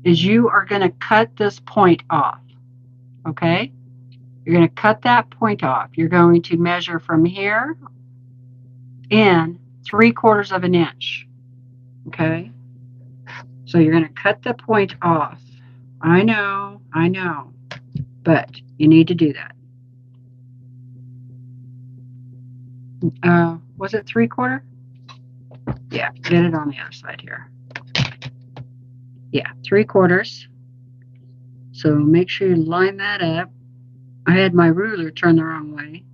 is you are going to cut this point off. Okay, you're going to cut that point off. You're going to measure from here in 3/4 of an inch. Okay, so you're going to cut the point off. I know, but you need to do that. Was it 3/4? Yeah, get it on the other side here. Yeah, 3/4. So make sure you line that up. I had my ruler turned the wrong way.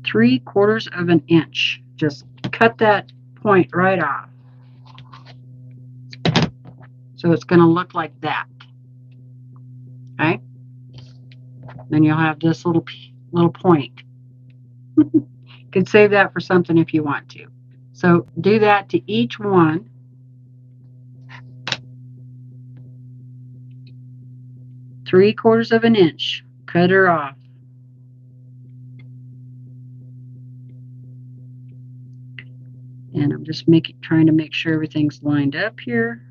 3/4 of an inch. Just cut that point right off. So it's going to look like that. Okay? Then you'll have this little point. You can save that for something if you want to. So do that to each one. 3/4 of an inch. Cut her off. And I'm just trying to make sure everything's lined up here.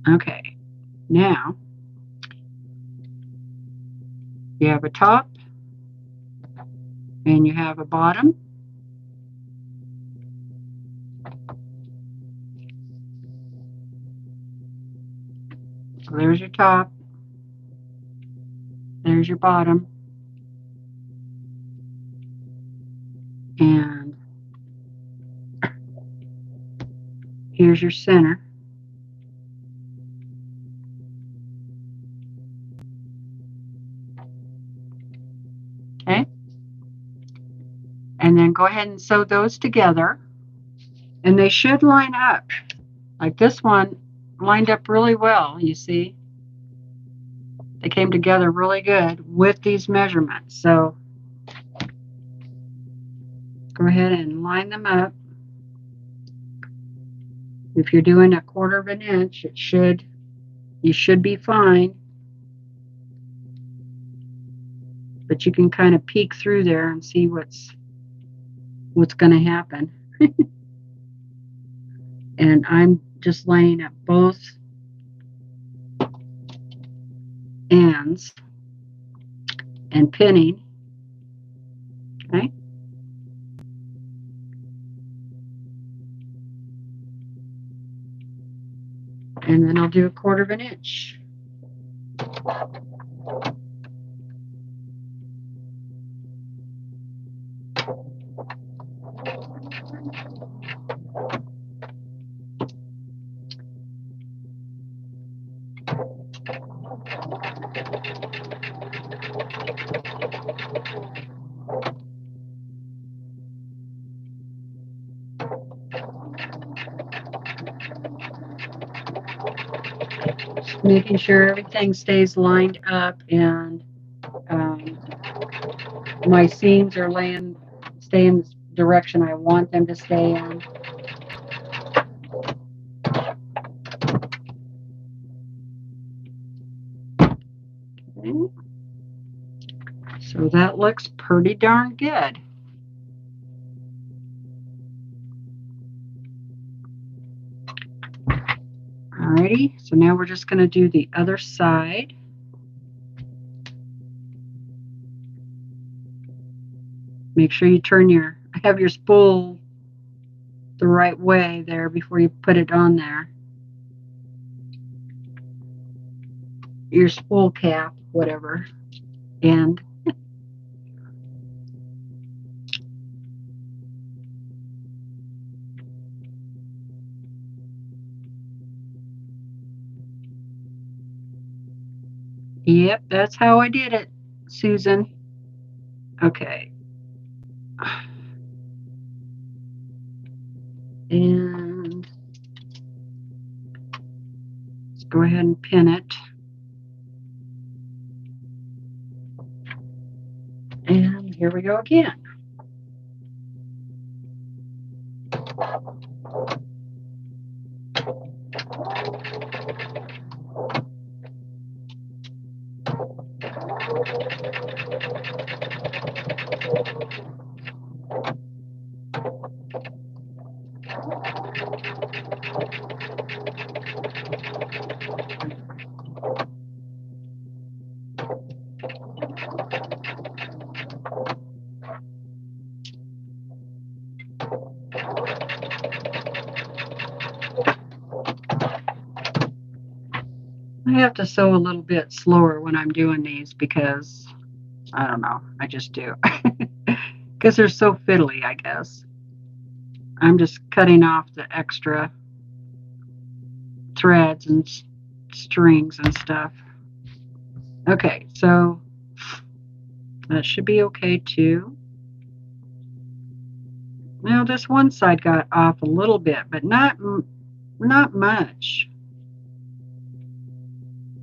Okay, now you have a top and you have a bottom. So there's your top. There's your bottom. And here's your center. Okay. And then go ahead and sew those together. And they should line up. Like this one lined up really well, you see. They came together really good with these measurements. So go ahead and line them up. If you're doing 1/4 of an inch, you should be fine. But you can kind of peek through there and see what's going to happen. And I'm just lining up both ends and pinning. Okay. And then I'll do 1/4 of an inch. Making sure everything stays lined up and my seams are stay in the direction I want them to stay in. Okay. So that looks pretty darn good. Alrighty, so now we're just going to do the other side. Make sure you have your spool the right way there before you put it on there. Your spool cap, whatever, end. Yep, that's how I did it, Susan. Okay. And let's go ahead and pin it. And here we go again. I have to sew a little bit slower when I'm doing these because, I don't know, I just do. Because they're so fiddly, I guess. I'm just cutting off the extra threads and strings and stuff. Okay, so that should be okay too. Now this one side got off a little bit, but not much.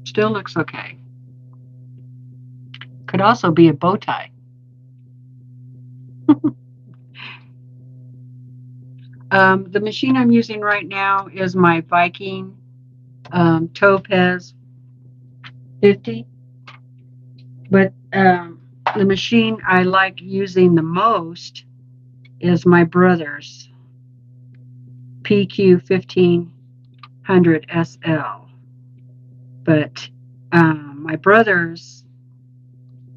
Still looks okay. Could also be a bow tie. The machine I'm using right now is my Viking Topaz 50, but the machine I like using the most is my brother's PQ 1500 SL. But my brother's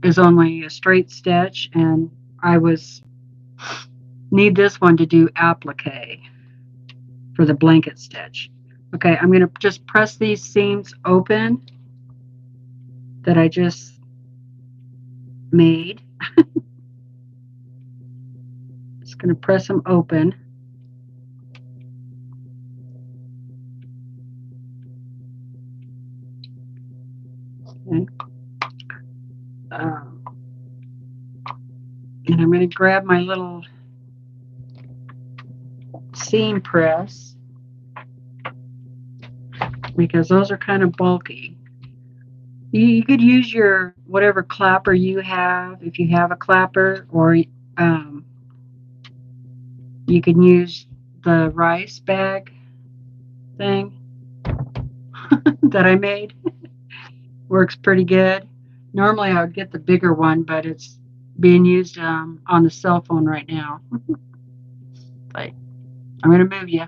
is only a straight stitch, and I need this one to do applique for the blanket stitch. Okay, I'm going to just press these seams open that I just made. Just going to press them open. Okay. And I'm going to grab my little seam press because those are kind of bulky. You could use your whatever clapper you have, if you have a clapper, or you can use the rice bag thing that I made. Works pretty good. Normally I would get the bigger one, but it's being used on the cell phone right now. But I'm going to move you.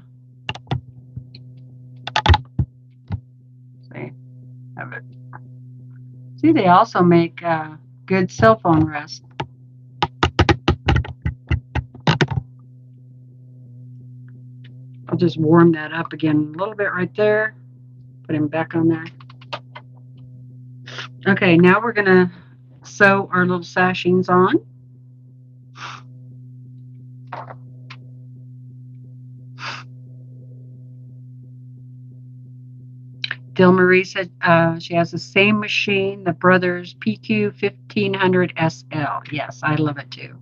See, they also make good cell phone rest. I'll just warm that up again a little bit right there. Put him back on there. Okay, now we're going to sew our little sashings on. Dil Marie said she has the same machine, the Brothers PQ 1500 SL. Yes, I love it too.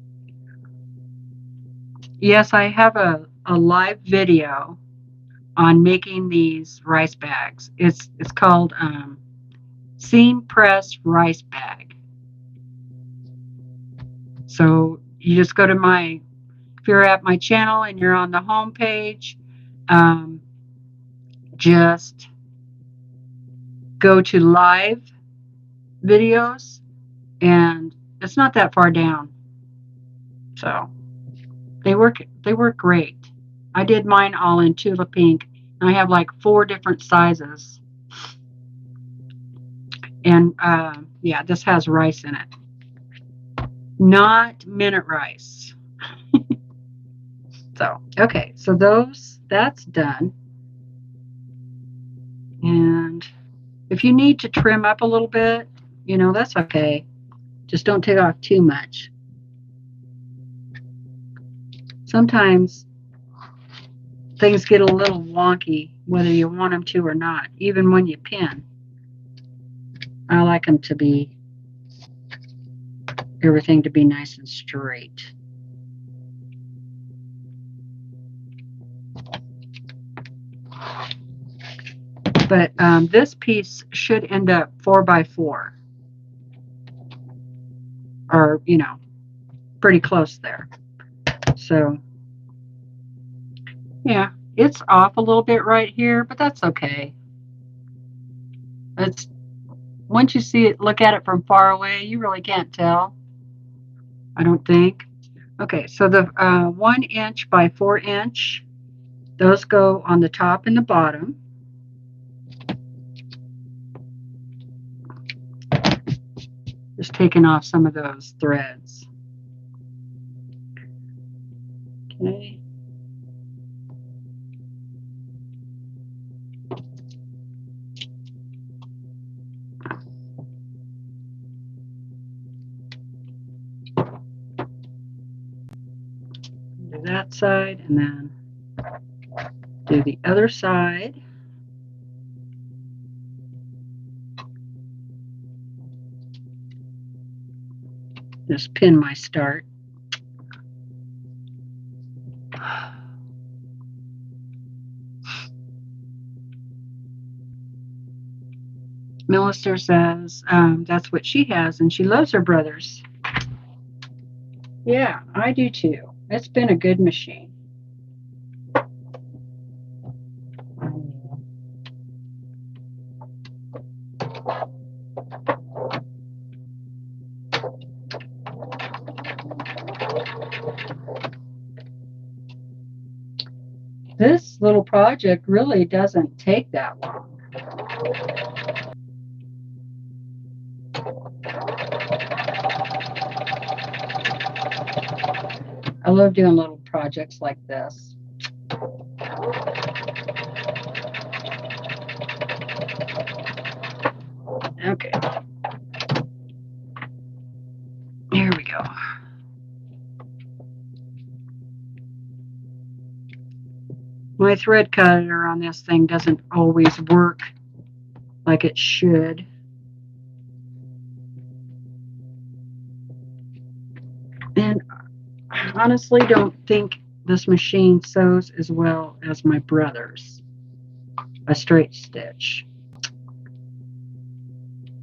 Yes, I have a live video on making these rice bags. It's called Seam Press Rice Bag. So you just go to if you're at my channel and you're on the home page, just go to live videos, and it's not that far down. So they work great. I did mine all in Tula Pink, and I have like 4 different sizes. And yeah, this has rice in it, not minute rice. So okay, so that's done. And if you need to trim up a little bit, that's okay. Just don't take off too much. Sometimes things get a little wonky, whether you want them to or not, even when you pin. I like them to be, everything to be nice and straight. But this piece should end up 4x4, or pretty close there. So yeah, it's off a little bit right here, but that's okay. Once you see it, look at it from far away, you really can't tell, I don't think. Okay, so the 1 inch by 4 inch, those go on the top and the bottom. Just taking off some of those threads. Okay. Do that side, and then do the other side. Just pin my start. Millister says that's what she has, and she loves her Brothers. Yeah, I do too. It's been a good machine. This little project really doesn't take that long. I love doing little projects like this. Okay. Here we go. My thread cutter on this thing doesn't always work like it should. And I honestly don't think this machine sews as well as my brother's. A straight stitch.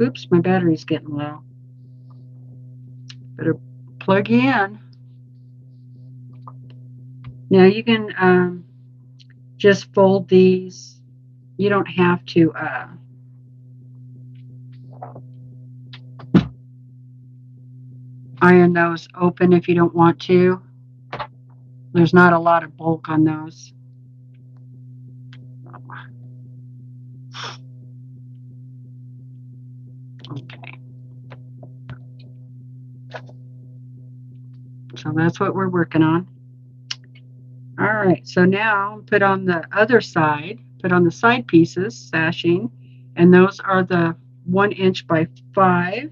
Oops, my battery's getting low. Better plug you in. Now you can just fold these. You don't have to iron those open if you don't want to. There's not a lot of bulk on those. Okay. So that's what we're working on. All right, so now put on the other side, put on the side pieces, sashing, and those are the 1 inch by 5.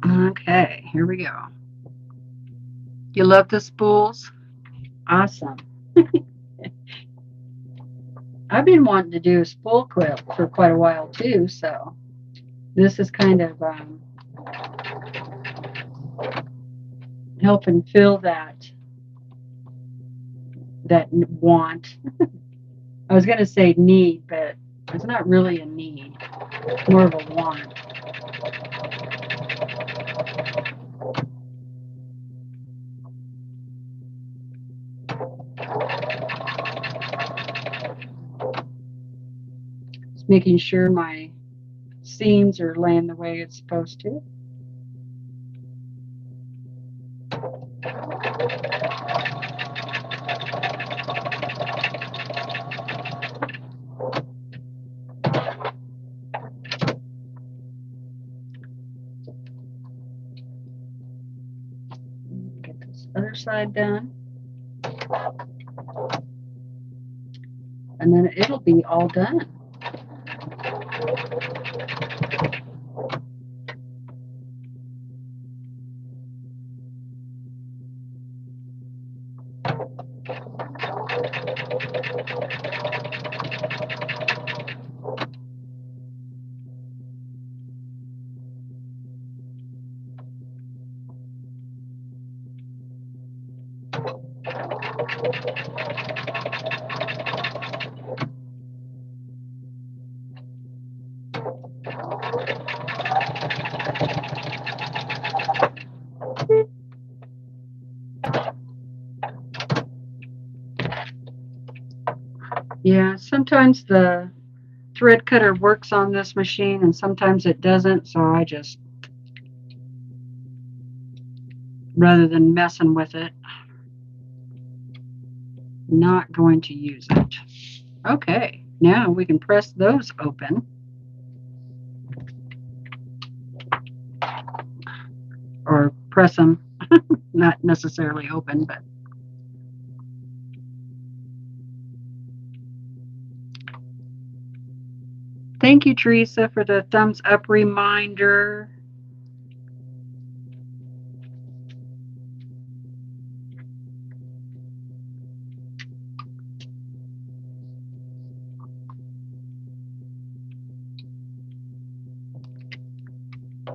Okay, here we go. You love the spools? Awesome. I've been wanting to do a spool quilt for quite a while too, so this is kind of helping fill that want. I was going to say need, but it's not really a need. It's more of a want. Just making sure my seams are laying the way it's supposed to. Get this other side done. And then it'll be all done. Yeah, sometimes the thread cutter works on this machine and sometimes it doesn't, so I just, rather than messing with it, not going to use it. Okay, now we can press those open. Or press them, not necessarily open, but thank you, Teresa, for the thumbs up reminder.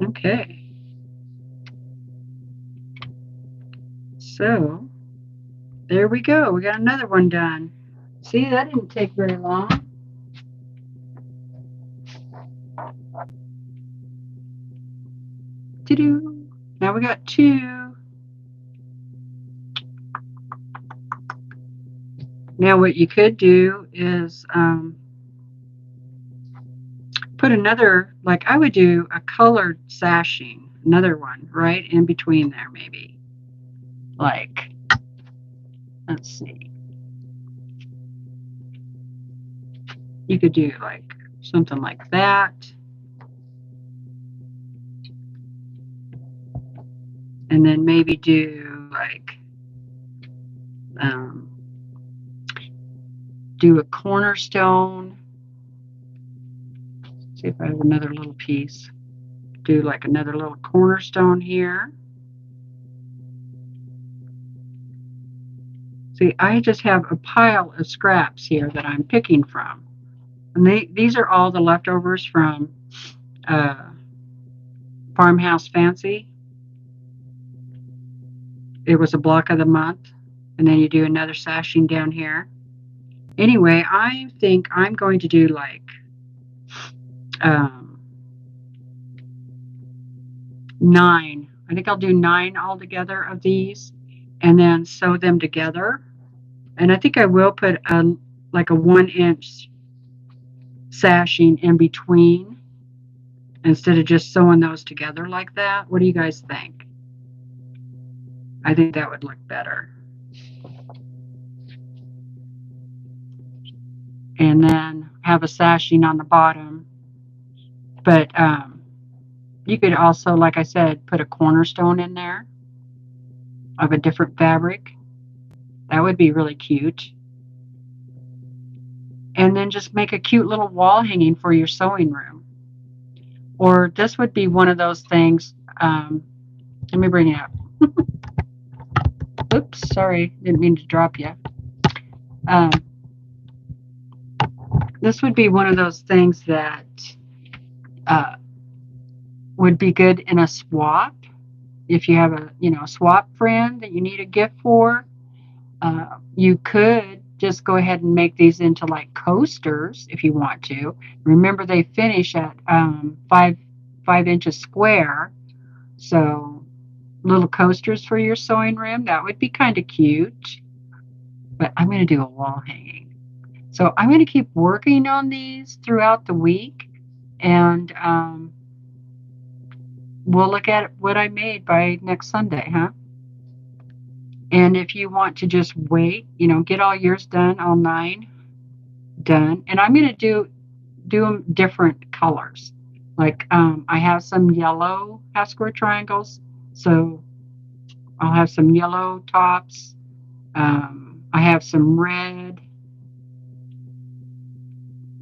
Okay. So there we go. We got another one done. See, that didn't take very long. Doo-doo. Now we got two. Now what you could do is put another, like I would do a colored sashing, another one right in between there maybe. Like, let's see. You could do like something like that. And then maybe do like, do a cornerstone. See if I have another little piece. Do like another little cornerstone here. See, I just have a pile of scraps here that I'm picking from. And these are all the leftovers from Farmhouse Fancy. It was a block of the month. And then you do another sashing down here. Anyway, I think I'm going to do like 9. I think I'll do 9 altogether of these and then sew them together. And I think I will put like a 1-inch sashing in between instead of just sewing those together like that. What do you guys think? I think that would look better. And then have a sashing on the bottom. But you could also, like I said, put a cornerstone in there of a different fabric. That would be really cute. And then just make a cute little wall hanging for your sewing room. Or this would be one of those things. Let me bring it up. Oops, sorry, didn't mean to drop you. This would be one of those things that would be good in a swap. If you have a swap friend that you need a gift for, you could just go ahead and make these into like coasters if you want to. Remember, they finish at 5 inches square, so little coasters for your sewing room. That would be kind of cute. But I'm going to do a wall hanging. So I'm going to keep working on these throughout the week, and we'll look at what I made by next Sunday, huh? And if you want to just wait, get all yours done, all 9 done. And I'm going to do them different colors. Like I have some yellow half square triangles, so I'll have some yellow tops. I have some red,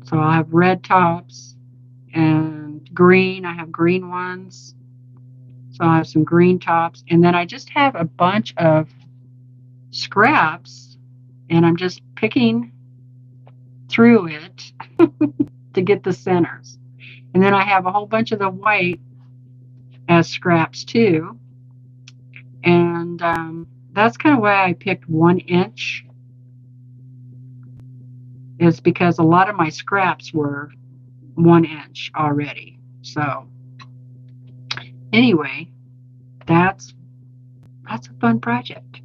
so I'll have red tops, and green. I have green ones, so I'll have some green tops. And then I just have a bunch of scraps, and I'm just picking through it to get the centers. And then I have a whole bunch of the white as scraps too. And that's kind of why I picked 1 inch, is because a lot of my scraps were 1 inch already. So anyway, that's a fun project.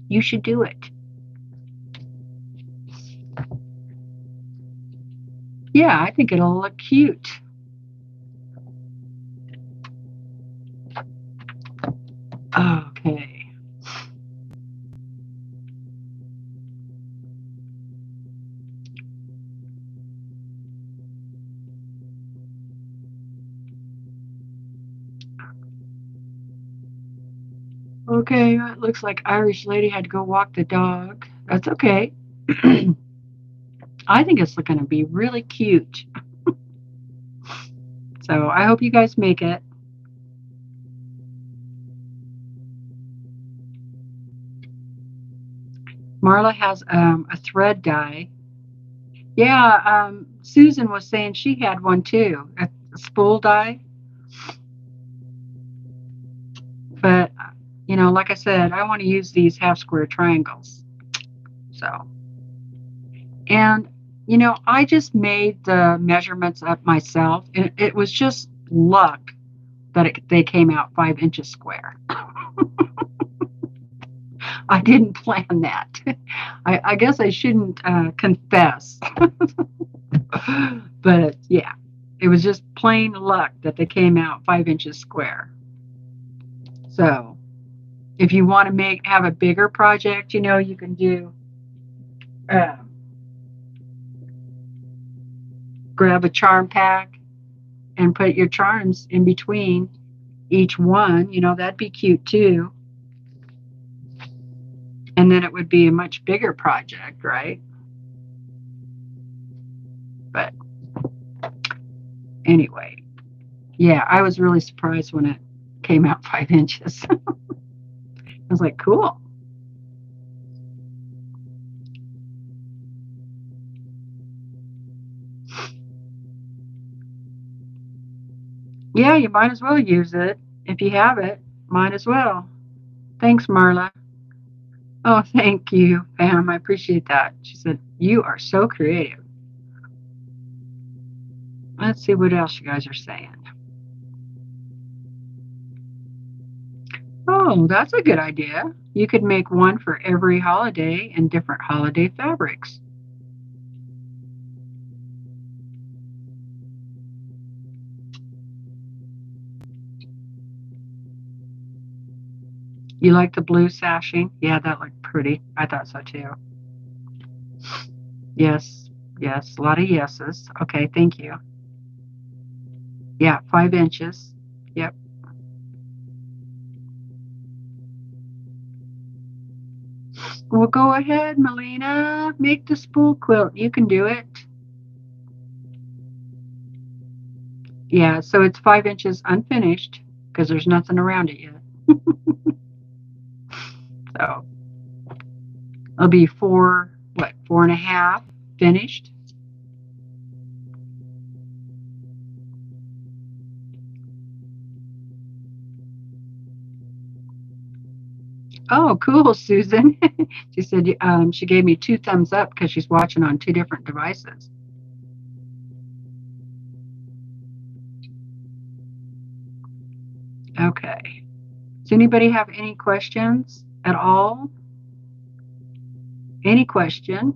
You should do it. Yeah, I think it'll look cute. Okay. Okay, it looks like Irish lady had to go walk the dog. That's okay. I think it's going to be really cute. So I hope you guys make it. Marla has a thread die. Yeah, Susan was saying she had one too, a spool die. But, you know, like I said, I want to use these half square triangles. So, and, you know, I just made the measurements up myself. And it was just luck that they came out 5 inches square. I didn't plan that. I guess I shouldn't confess. But yeah, it was just plain luck that they came out 5 inches square. So if you want to have a bigger project, you know, you can do grab a charm pack and put your charms in between each one. You know, that'd be cute too. And then it would be a much bigger project, right? But anyway, yeah, I was really surprised when it came out 5 inches. I was like, cool. Yeah, you might as well use it. If you have it, might as well. Thanks, Marla. Oh, thank you, Pam. I appreciate that. She said, you are so creative. Let's see what else you guys are saying. Oh, that's a good idea. You could make one for every holiday and different holiday fabrics. You like the blue sashing? Yeah, that looked pretty. I thought so too. Yes, yes, a lot of yeses. Okay, thank you. Yeah, 5 inches. Yep. Well, go ahead, Melina. Make the spool quilt. You can do it. Yeah, so it's 5 inches unfinished because there's nothing around it yet. So it'll be 4.5 finished. Oh, cool, Susan. She said she gave me 2 thumbs up because she's watching on 2 different devices. Okay. Does anybody have any questions at all? Any question?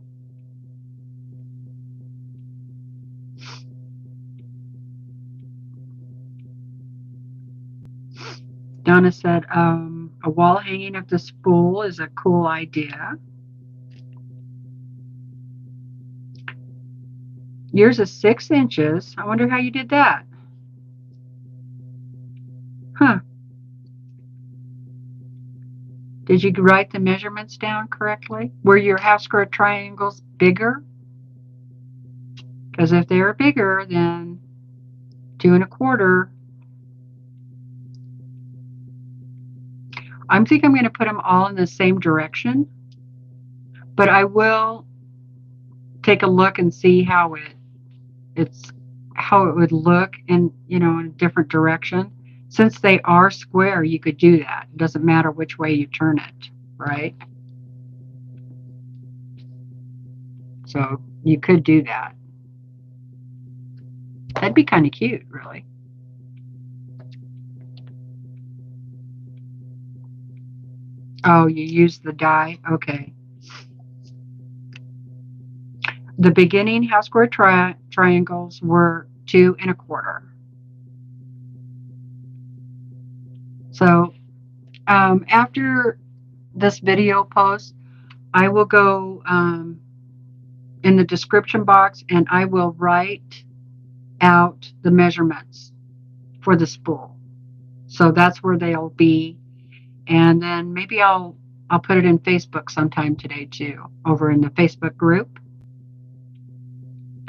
Donna said a wall hanging of the spool is a cool idea. Yours is 6 inches. I wonder how you did that. Huh. Did you write the measurements down correctly? Were your half square triangles bigger? Because if they were bigger, then 2.25. I think I'm going to put them all in the same direction, but I will take a look and see how it would look in, you know, in a different direction. Since they are square, you could do that. It doesn't matter which way you turn it, right? So you could do that. That'd be kind of cute, really. Oh, you use the die? Okay. The beginning half square triangles were 2.25. So after this video post, I will go in the description box and I will write out the measurements for the spool. So that's where they'll be. And then maybe I'll put it in Facebook sometime today too, over in the Facebook group.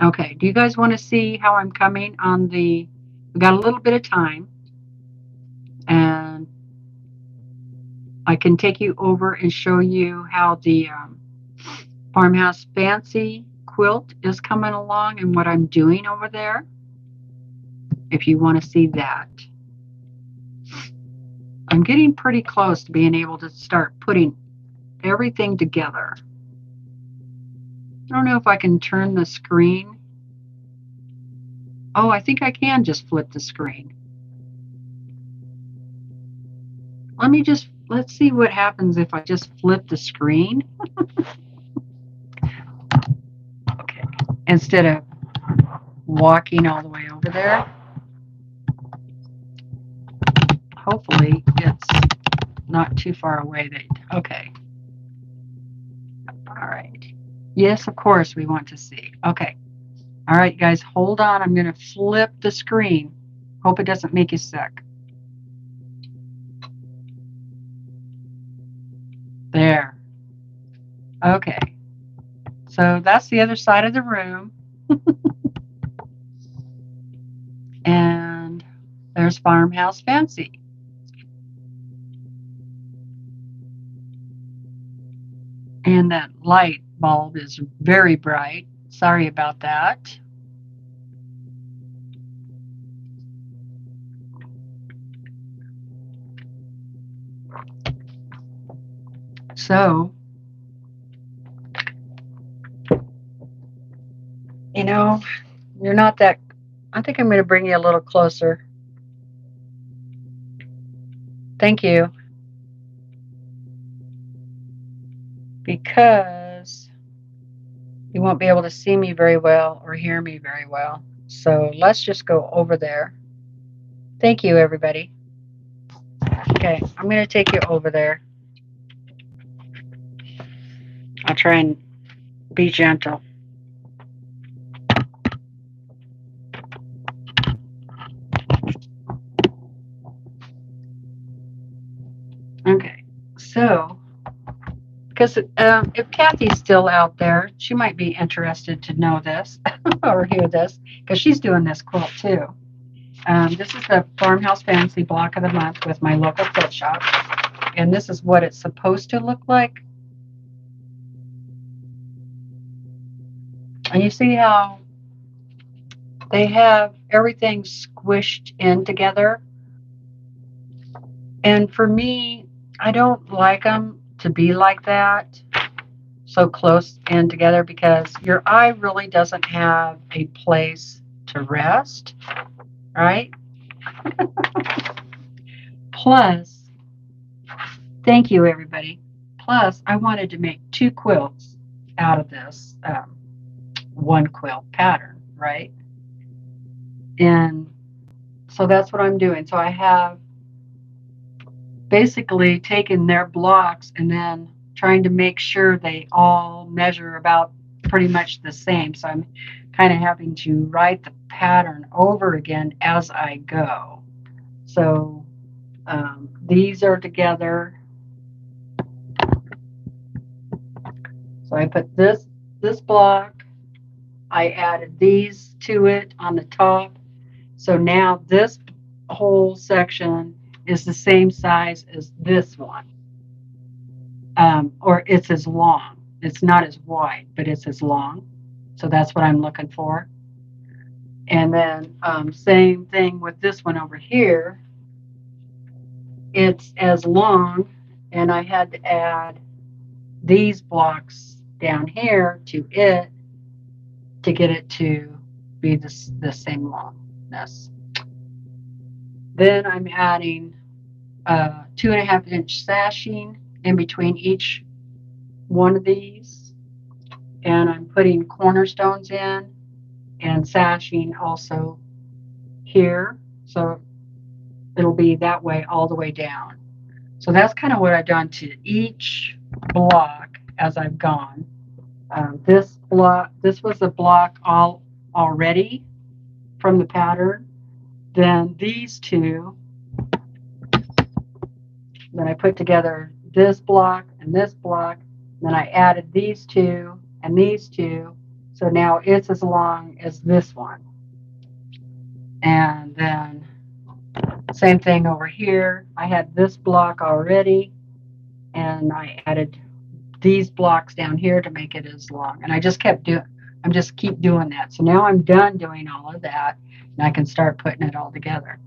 Okay, do you guys want to see how I'm coming on we got a little bit of time, and I can take you over and show you how the Farmhouse Fancy quilt is coming along and what I'm doing over there, if you want to see that. I'm getting pretty close to being able to start putting everything together. I don't know if I can turn the screen. Oh, I think I can just flip the screen. Let's see what happens if I just flip the screen. Okay, instead of walking all the way over there. Hopefully it's not too far away. Okay. All right. Yes, of course we want to see. Okay. All right, guys, hold on. I'm going to flip the screen. Hope it doesn't make you sick. There. Okay. So that's the other side of the room. And there's Farmhouse Fancy. And that light bulb is very bright. Sorry about that. So, you know, you're not that. I think I'm going to bring you a little closer. Thank you. Because you won't be able to see me very well or hear me very well. So let's just go over there. Thank you, everybody. Okay, I'm going to take you over there. I'll try and be gentle. Okay, so because if Kathy's still out there, she might be interested to know this or hear this because she's doing this quilt too. This is the Farmhouse Fancy Block of the Month with my local quilt shop, and this is what it's supposed to look like. And you see how they have everything squished in together. And for me, I don't like them to be like that, so close in together, because your eye really doesn't have a place to rest, right? Plus, thank you, everybody. Plus, I wanted to make 2 quilts out of this 1 quilt pattern, right? And so that's what I'm doing. So I have basically taken their blocks and then trying to make sure they all measure about pretty much the same. So I'm kind of having to write the pattern over again as I go. So these are together. So I put this block, I added these to it on the top. So now this whole section is the same size as this one. Or it's as long. It's not as wide, but it's as long. So that's what I'm looking for. And then same thing with this one over here. It's as long, and I had to add these blocks down here to it to get it to be the same longness. Then I'm adding 2.5 inch sashing in between each one of these, and I'm putting cornerstones in and sashing also here, so it'll be that way all the way down. So that's kind of what I've done to each block as I've gone. This was a block already from the pattern. Then these two, then I put together this block and this block. Then I added these two and these two. So now it's as long as this one. And then same thing over here. I had this block already, and I added these blocks down here to make it as long. And I just keep doing that. So now I'm done doing all of that, and I can start putting it all together.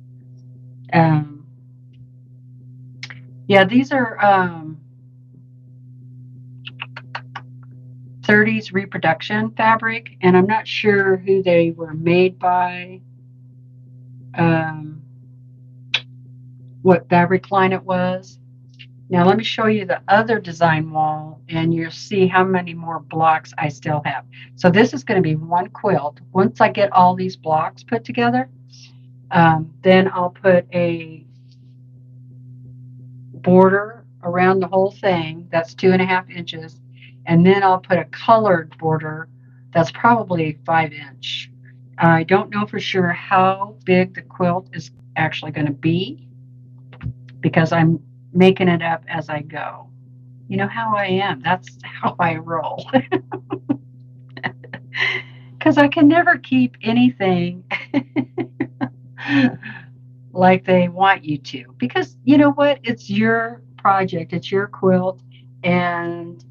Yeah, these are 30s reproduction fabric, and I'm not sure who they were made by, um, what fabric line it was. Now let me show you the other design wall, and you'll see how many more blocks I still have. So this is going to be one quilt. Once I get all these blocks put together, then I'll put a border around the whole thing. That's 2.5 inches. And then I'll put a colored border that's probably 5 inch. I don't know for sure how big the quilt is actually going to be because I'm making it up as I go. You know how I am. That's how I roll. Because I can never keep anything like they want you to. Because you know what? It's your project, it's your quilt, and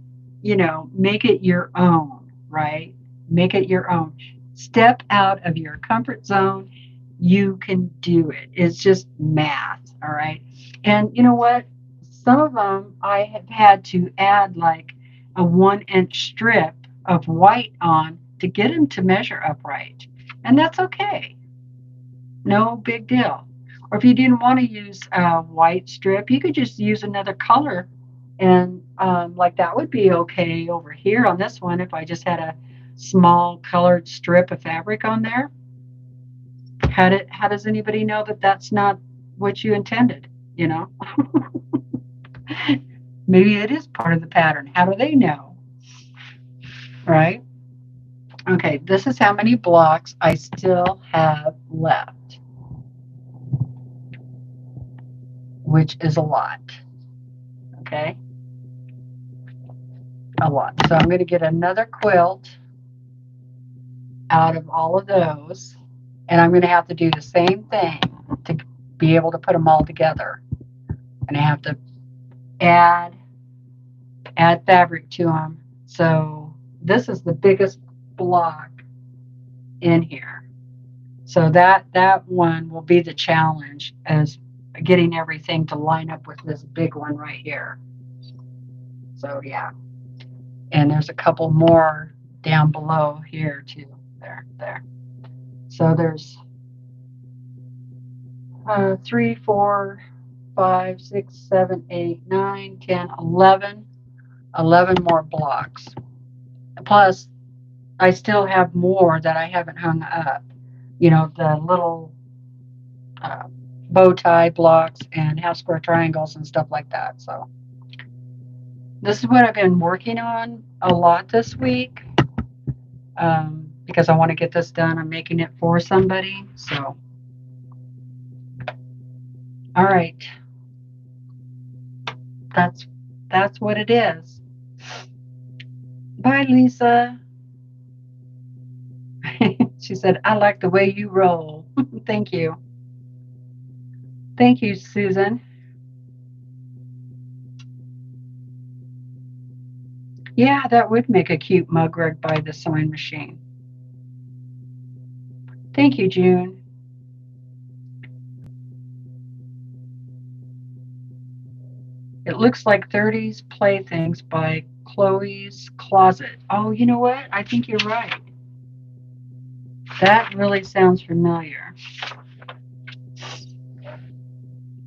make it your own, right? Make it your own. Step out of your comfort zone. You can do it. It's just math, all right? And you know what? Some of them I have had to add like a 1 inch strip of white on to get them to measure upright. And that's okay. No big deal. Or if you didn't want to use a white strip, you could just use another color. And like that would be okay over here on this one if I just had a small colored strip of fabric on there. How does anybody know that that's not what you intended? You know, maybe it is part of the pattern. How do they know? Right? Okay, this is how many blocks I still have left, which is a lot. Okay, a lot. So I'm going to get another quilt out of all of those, and I'm going to have to do the same thing to be able to put them all together. And I have to add fabric to them. So this is the biggest block in here. So that one will be the challenge, as getting everything to line up with this big one right here. So yeah. And there's a couple more down below here too. There. So there's 3, 4, 5, 6, 7, 8, 9, 10, 11 more blocks. Plus, I still have more that I haven't hung up. The little bow tie blocks and half square triangles and stuff like that. So this is what I've been working on a lot this week, because I want to get this done. I'm making it for somebody. So, all right. That's what it is. Bye, Lisa. She said, I like the way you roll. Thank you. Thank you, Susan. Yeah, that would make a cute mug rug by the sewing machine. Thank you, June. It looks like 30s Playthings by Chloe's Closet. Oh, you know what? I think you're right. That really sounds familiar.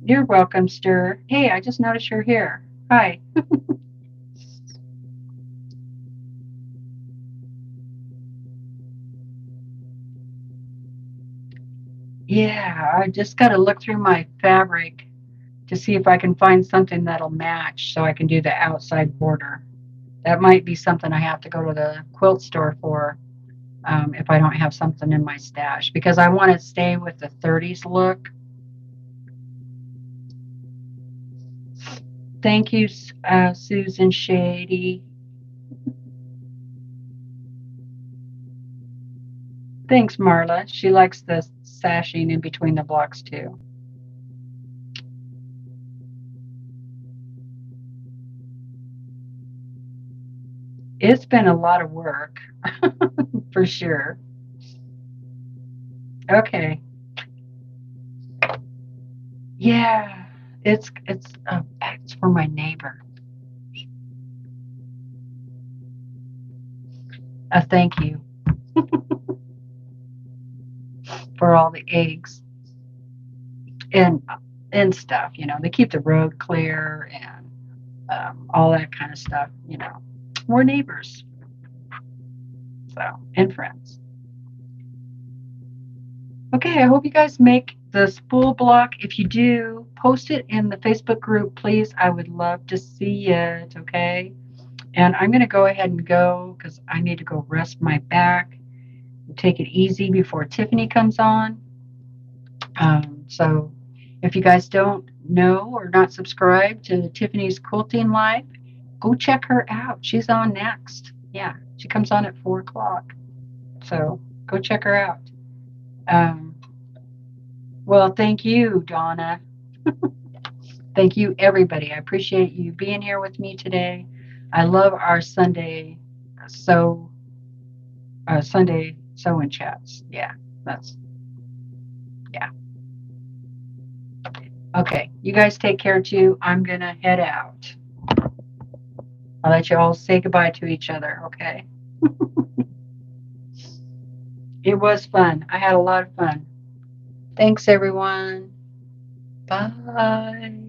You're welcome, Stir. Hey, I just noticed you're here. Hi. Yeah, I just got to look through my fabric to see if I can find something that'll match so I can do the outside border. That might be something I have to go to the quilt store for, if I don't have something in my stash, because I want to stay with the 30s look. Thank you, Susan Shady. Thanks, Marla. She likes the sashing in between the blocks too. It's been a lot of work, for sure. Okay. Yeah, It's for my neighbor. A thank you for all the eggs and stuff. You know, they keep the road clear and all that kind of stuff. You know, we're neighbors, so and friends. Okay, I hope you guys make the spool block. If you do, post it in the Facebook group, please. I would love to see it. Okay. And I'm going to go ahead and go because I need to go rest my back. Take it easy before Tiffany comes on. So if you guys don't know or not subscribed to Tiffany's Quilting Live, go check her out. She's on next. Yeah, she comes on at 4 o'clock. So go check her out. Um, well, thank you, Donna. Thank you, everybody. I appreciate you being here with me today. I love our Sunday Sunday sew-in chats. Yeah, yeah. Okay, you guys take care too. I'm gonna head out. I'll let you all say goodbye to each other, okay? It was fun. I had a lot of fun. Thanks, everyone. Bye.